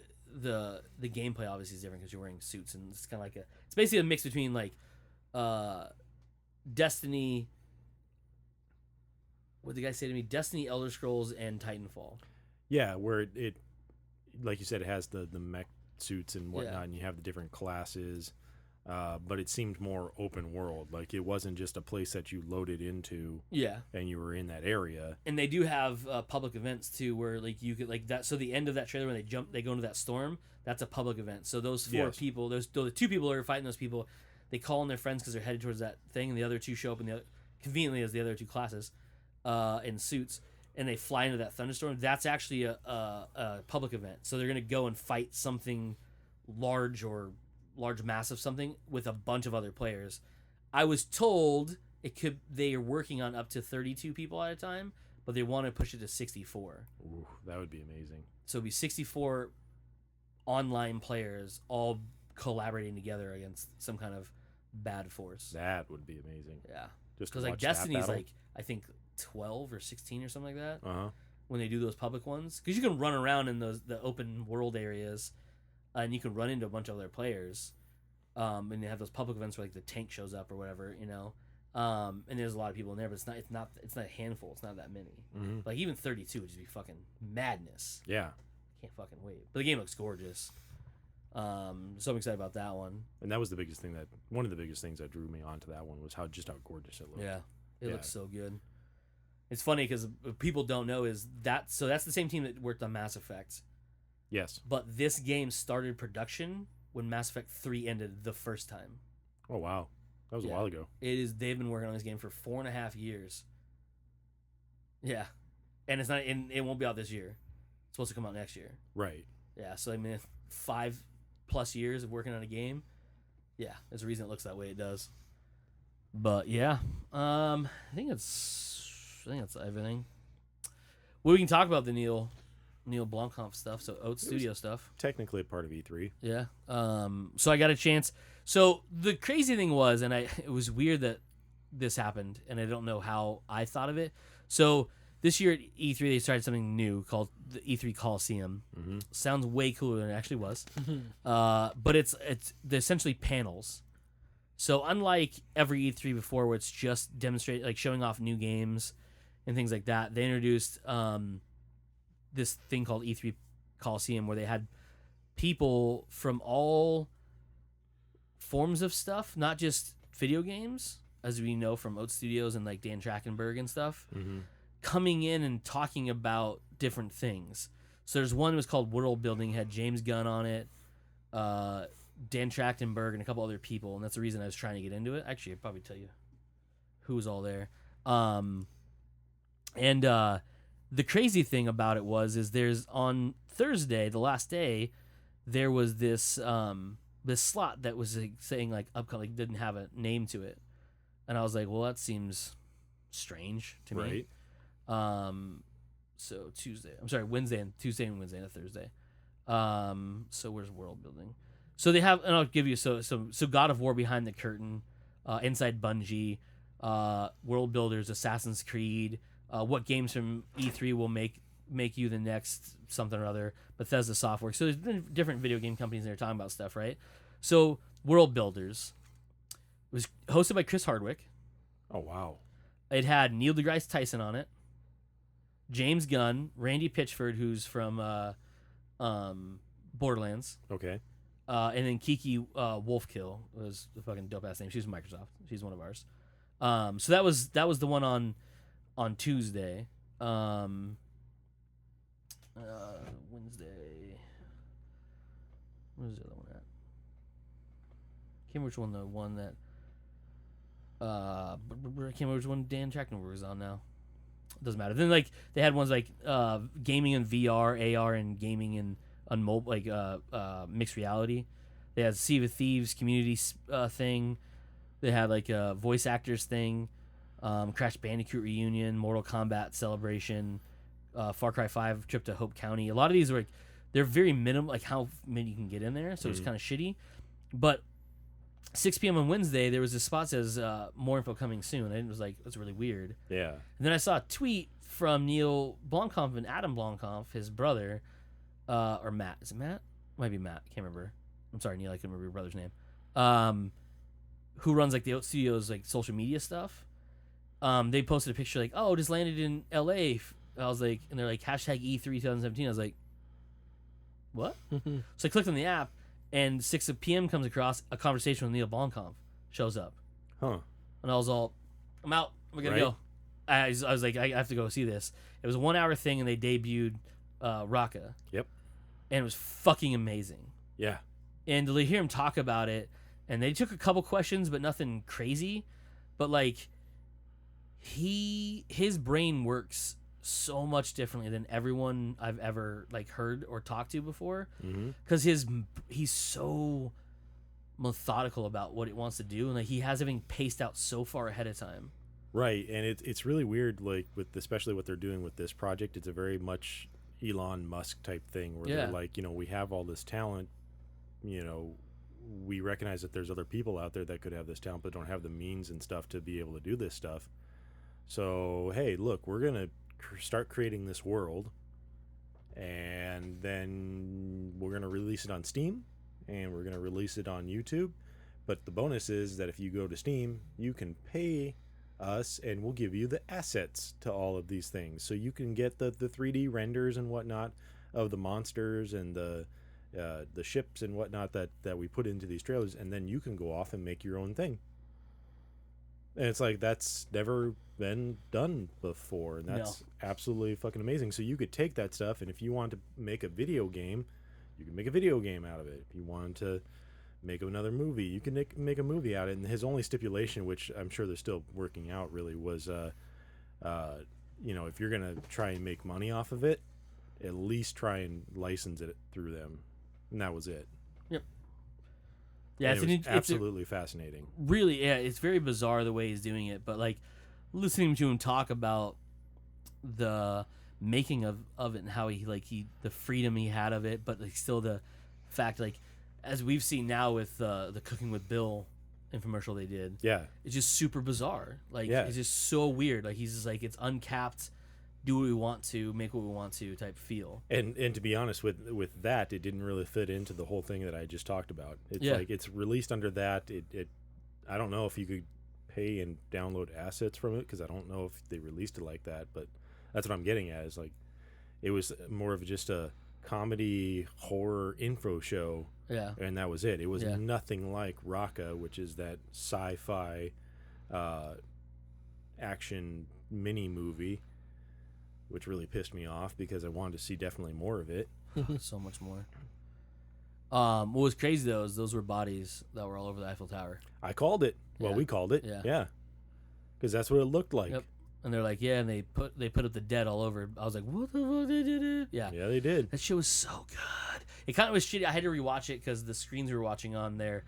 Speaker 2: gameplay obviously is different because you're wearing suits, and it's kind of like it's basically a mix between like, Destiny. What did the guy say to me? Destiny, Elder Scrolls, and Titanfall.
Speaker 1: Yeah, where it like you said, it has the mech suits and whatnot,
Speaker 2: Yeah.
Speaker 1: and you have the different classes. But it seemed more open world. Like it wasn't just a place that you loaded into.
Speaker 2: Yeah.
Speaker 1: And you were in that area.
Speaker 2: And they do have public events too, where like you could like that. So the end of that trailer when they go into that storm, that's a public event. So those four people, those the two people who are fighting those people, they call in their friends because they're headed towards that thing, and the other two show up in conveniently as the other two classes, in suits, and they fly into that thunderstorm. That's actually a public event. So they're gonna go and fight something large mass of something with a bunch of other players. I was told they are working on up to 32 people at a time, but they want to push it to 64.
Speaker 1: Ooh, that would be amazing.
Speaker 2: So it'd be 64 online players all collaborating together against some kind of bad force.
Speaker 1: That would be amazing.
Speaker 2: Yeah.
Speaker 1: Just
Speaker 2: Because like Destiny's like I think 12 or 16 or something like that.
Speaker 1: Uh-huh.
Speaker 2: When they do those public ones, because you can run around in the open world areas, and you can run into a bunch of other players, and they have those public events where like the tank shows up or whatever, and there's a lot of people in there, but it's not a handful. It's not that many.
Speaker 1: Mm-hmm.
Speaker 2: Like even 32 would just be fucking madness.
Speaker 1: Yeah.
Speaker 2: Can't fucking wait. But the game looks gorgeous. So I'm excited about that one.
Speaker 1: And that was one of the biggest things that drew me onto that one was how gorgeous it looked.
Speaker 2: Yeah, it looks so good. It's funny because people don't know is that's the same team that worked on Mass Effect.
Speaker 1: Yes.
Speaker 2: But this game started production when Mass Effect 3 ended the first time.
Speaker 1: Oh wow, that was a while ago.
Speaker 2: They've been working on this game for 4.5 years. Yeah, and it won't be out this year. It's supposed to come out next year.
Speaker 1: Right.
Speaker 2: Yeah, so I mean 5+ years of working on a game. Yeah, there's a reason it looks that way it does. But yeah, I think that's everything. Well, we can talk about the Neill Neill Blomkamp stuff, so Oats Studio stuff.
Speaker 1: Technically a part of E3.
Speaker 2: Yeah. So I got a chance. So the crazy thing was, and it was weird that this happened, and I don't know how I thought of it. So this year at E3, they started something new called the E3 Coliseum.
Speaker 1: Mm-hmm.
Speaker 2: Sounds way cooler than it actually was. But it's essentially panels. So unlike every E3 before, where it's just showing off new games and things like that, they introduced this thing called E3 Coliseum, where they had people from all forms of stuff, not just video games, as we know from Oats Studios and like Dan Trachtenberg and stuff, coming in and talking about different things. So there's one that was called World Building, had James Gunn on it, Dan Trachtenberg, and a couple other people, and that's the reason I was trying to get into it. Actually, I'd probably tell you who was all there. The crazy thing about it is there's on Thursday, the last day, there was this this slot that was saying like upcoming, didn't have a name to it, and I was like, well, that seems strange to me.
Speaker 1: Right.
Speaker 2: So Wednesday and Tuesday and Wednesday and Thursday. So where's World Building? So they have, and I'll give you so God of War Behind the Curtain, Inside Bungie, World Builders, Assassin's Creed. What games from E3 will make you the next something or other? Bethesda Software. So there's been different video game companies that are talking about stuff, right? So World Builders was hosted by Chris Hardwick.
Speaker 1: Oh wow!
Speaker 2: It had Neil deGrasse Tyson on it, James Gunn, Randy Pitchford, who's from Borderlands.
Speaker 1: Okay.
Speaker 2: And then Kiki Wolfkill was the fucking dope ass name. She's from Microsoft. She's one of ours. So that was the one on Tuesday. Wednesday. Where's the other one at? Can't remember which one. The one that I can't remember which one Dan Trachtenberg was on now. Doesn't matter. Then like they had ones like gaming in VR, AR, and gaming in on mobile, like mixed reality. They had Sea of Thieves community thing. They had like a voice actors thing, Crash Bandicoot reunion, Mortal Kombat celebration, Far Cry 5 trip to Hope County. A lot of these are like they're very minimal, like how many you can get in there. So it's kind of shitty. But 6 p.m. on Wednesday, there was a spot that says more info coming soon. And it was like, that's really weird.
Speaker 1: Yeah.
Speaker 2: And then I saw a tweet from Neill Blomkamp and Adam Blomkamp, his brother, or Matt. Is it Matt? Might be Matt. Can't remember. I'm sorry, Neill. I can't remember your brother's name. Who runs like the Oats Studios like social media stuff? They posted a picture like, oh, just landed in LA. I was like, and they're like hashtag E3 2017. I was like, what? So I clicked on the app, and 6 p.m. comes across a conversation with Neill Blomkamp shows up.
Speaker 1: Huh.
Speaker 2: And I was all, I'm out. We're gonna go. I was like, I have to go see this. It was a 1 hour thing, and they debuted Rakka.
Speaker 1: Yep.
Speaker 2: And it was fucking amazing.
Speaker 1: Yeah.
Speaker 2: And to hear him talk about it, and they took a couple questions, but nothing crazy. But like, his brain works so much differently than everyone I've ever like heard or talked to before. Because he's so methodical about what it wants to do, and like he has everything paced out so far ahead of time.
Speaker 1: Right, and it's really weird, like with especially what they're doing with this project. It's a very much Elon Musk type thing where they're like, we have all this talent, we recognize that there's other people out there that could have this talent but don't have the means and stuff to be able to do this stuff. So hey, look, we're gonna start creating this world, and then we're gonna release it on Steam, and we're gonna release it on YouTube. But the bonus is that if you go to Steam, you can pay us, and we'll give you the assets to all of these things, so you can get the 3D renders and whatnot of the monsters and the ships and whatnot that we put into these trailers, and then you can go off and make your own thing. And it's like, that's never been done before, and that's absolutely fucking amazing. So you could take that stuff, and if you want to make a video game, you can make a video game out of it. If you want to make another movie, you can make a movie out of it. And his only stipulation, which I'm sure they're still working out, really was, if you're gonna try and make money off of it, at least try and license it through them. And that was it. Yep. Yeah, it's absolutely fascinating.
Speaker 2: Really, yeah, it's very bizarre the way he's doing it, but like listening to him talk about the making of it and how he the freedom he had of it, but like still the fact like as we've seen now with the Cooking with Bill infomercial they did.
Speaker 1: Yeah.
Speaker 2: It's just super bizarre. Like
Speaker 1: Yeah.
Speaker 2: it's just so weird. Like he's just like it's uncapped, do what we want to, make what we want to type feel.
Speaker 1: And to be honest with that, it didn't really fit into the whole thing that I just talked about. It's
Speaker 2: Yeah.
Speaker 1: like it's released under that. It I don't know if you could pay and download assets from it because I don't know if they released it like that, but that's what I'm getting at is like it was more of just a comedy horror info show.
Speaker 2: Yeah.
Speaker 1: And that was it. It was
Speaker 2: Yeah.
Speaker 1: nothing like Rakka, which is that sci-fi action mini movie, which really pissed me off because I wanted to see definitely more of it.
Speaker 2: So much more. What was crazy though is those were bodies that were all over the Eiffel Tower.
Speaker 1: I called it. Well,
Speaker 2: Yeah.
Speaker 1: we called it.
Speaker 2: Yeah.
Speaker 1: Yeah. Because that's what it looked like.
Speaker 2: Yep. And they're like, yeah, and they put up the dead all over. I was like, what the fuck they did it? Yeah.
Speaker 1: Yeah, they did.
Speaker 2: That shit was so good. It kind of was shitty. I had to rewatch it because the screens we were watching on there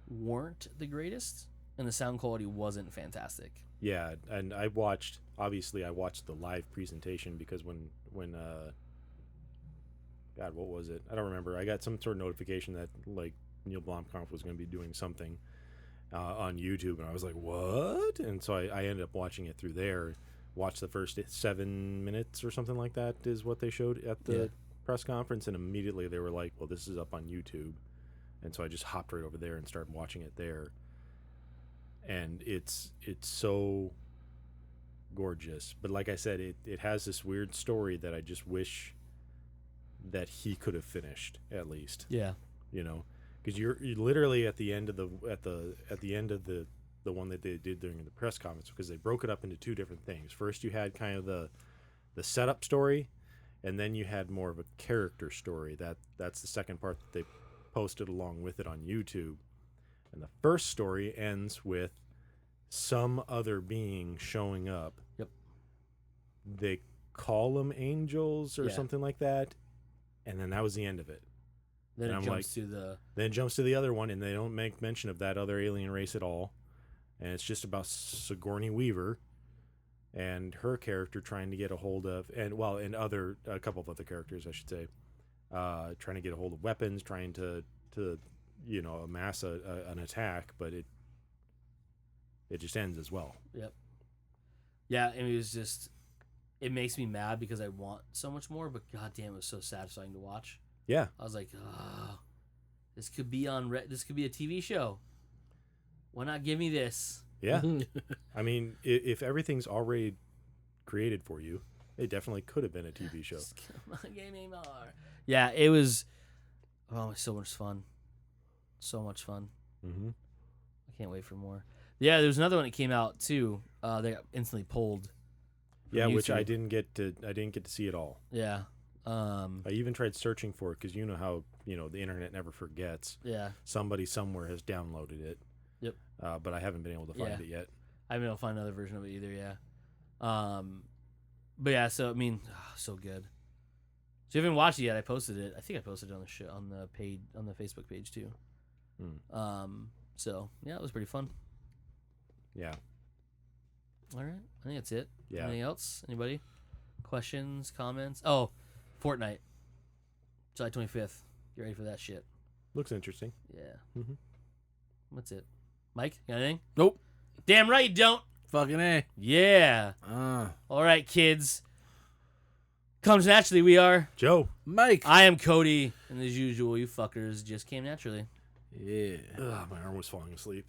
Speaker 2: weren't the greatest, and the sound quality wasn't fantastic.
Speaker 1: Yeah, and I watched the live presentation because when God, what was it? I don't remember. I got some sort of notification that like Neill Blomkamp was going to be doing something on YouTube, and I was like, what? And so I ended up watching it through there. Watched the first 7 minutes or something like that is what they showed at the press conference, and immediately they were like, well, this is up on YouTube. And so I just hopped right over there and started watching it there. And it's so gorgeous. But like I said, it has this weird story that I just wish that he could have finished at least.
Speaker 2: Yeah.
Speaker 1: You know, because you're literally at the end of the one that they did during the press conference, because they broke it up into two different things. First, you had kind of the setup story, and then you had more of a character story. That's the second part that they posted along with it on YouTube. And the first story ends with some other being showing up.
Speaker 2: Yep.
Speaker 1: They call them angels or
Speaker 2: Yeah.
Speaker 1: something like that, and then that was the end of it.
Speaker 2: Then
Speaker 1: And
Speaker 2: it
Speaker 1: I'm
Speaker 2: jumps
Speaker 1: like-
Speaker 2: to the
Speaker 1: Then it jumps to the other one, and they don't make mention of that other alien race at all. And it's just about Sigourney Weaver and her character trying to get a hold of, and a couple of other characters, I should say, trying to get a hold of weapons, trying to amass an attack, but it just ends as well.
Speaker 2: Yep. Yeah, and it was just it makes me mad because I want so much more, but goddamn, it was so satisfying to watch.
Speaker 1: Yeah.
Speaker 2: I was like, this could be this could be a TV show. Why not give me this?
Speaker 1: Yeah. I mean, if everything's already created for you, it definitely could have been a TV show.
Speaker 2: Give me more. Yeah, it was so much fun. So much fun.
Speaker 1: Mm-hmm.
Speaker 2: I can't wait for more. Yeah, there's another one that came out too. They got instantly pulled. from
Speaker 1: Yeah, which
Speaker 2: YouTube.
Speaker 1: I didn't get to see at all.
Speaker 2: Yeah.
Speaker 1: I even tried searching for it because you know how the internet never forgets.
Speaker 2: Yeah.
Speaker 1: Somebody somewhere has downloaded it.
Speaker 2: Yep.
Speaker 1: But I haven't been able to find it yet.
Speaker 2: I haven't been able to find another version of it either. Yeah. But yeah, so I mean, so good. So if you haven't watched it yet, I posted it. I think I posted it on the show on the Facebook page too. So yeah, it was pretty fun.
Speaker 1: Yeah.
Speaker 2: All right, I think that's it.
Speaker 1: Yeah.
Speaker 2: Anything else? Anybody? Questions? Comments? Oh, Fortnite, July 25th. Get ready for that shit.
Speaker 1: Looks interesting.
Speaker 2: Yeah.
Speaker 1: Mm-hmm.
Speaker 2: That's it. Mike, got anything?
Speaker 3: Nope.
Speaker 2: Damn right you don't.
Speaker 3: Fucking A.
Speaker 2: Yeah. All right, kids. Comes naturally. We are
Speaker 1: Joe.
Speaker 3: Mike.
Speaker 2: I am Cody, and as usual, you fuckers just came naturally.
Speaker 3: Yeah.
Speaker 1: Ugh, my arm was falling asleep.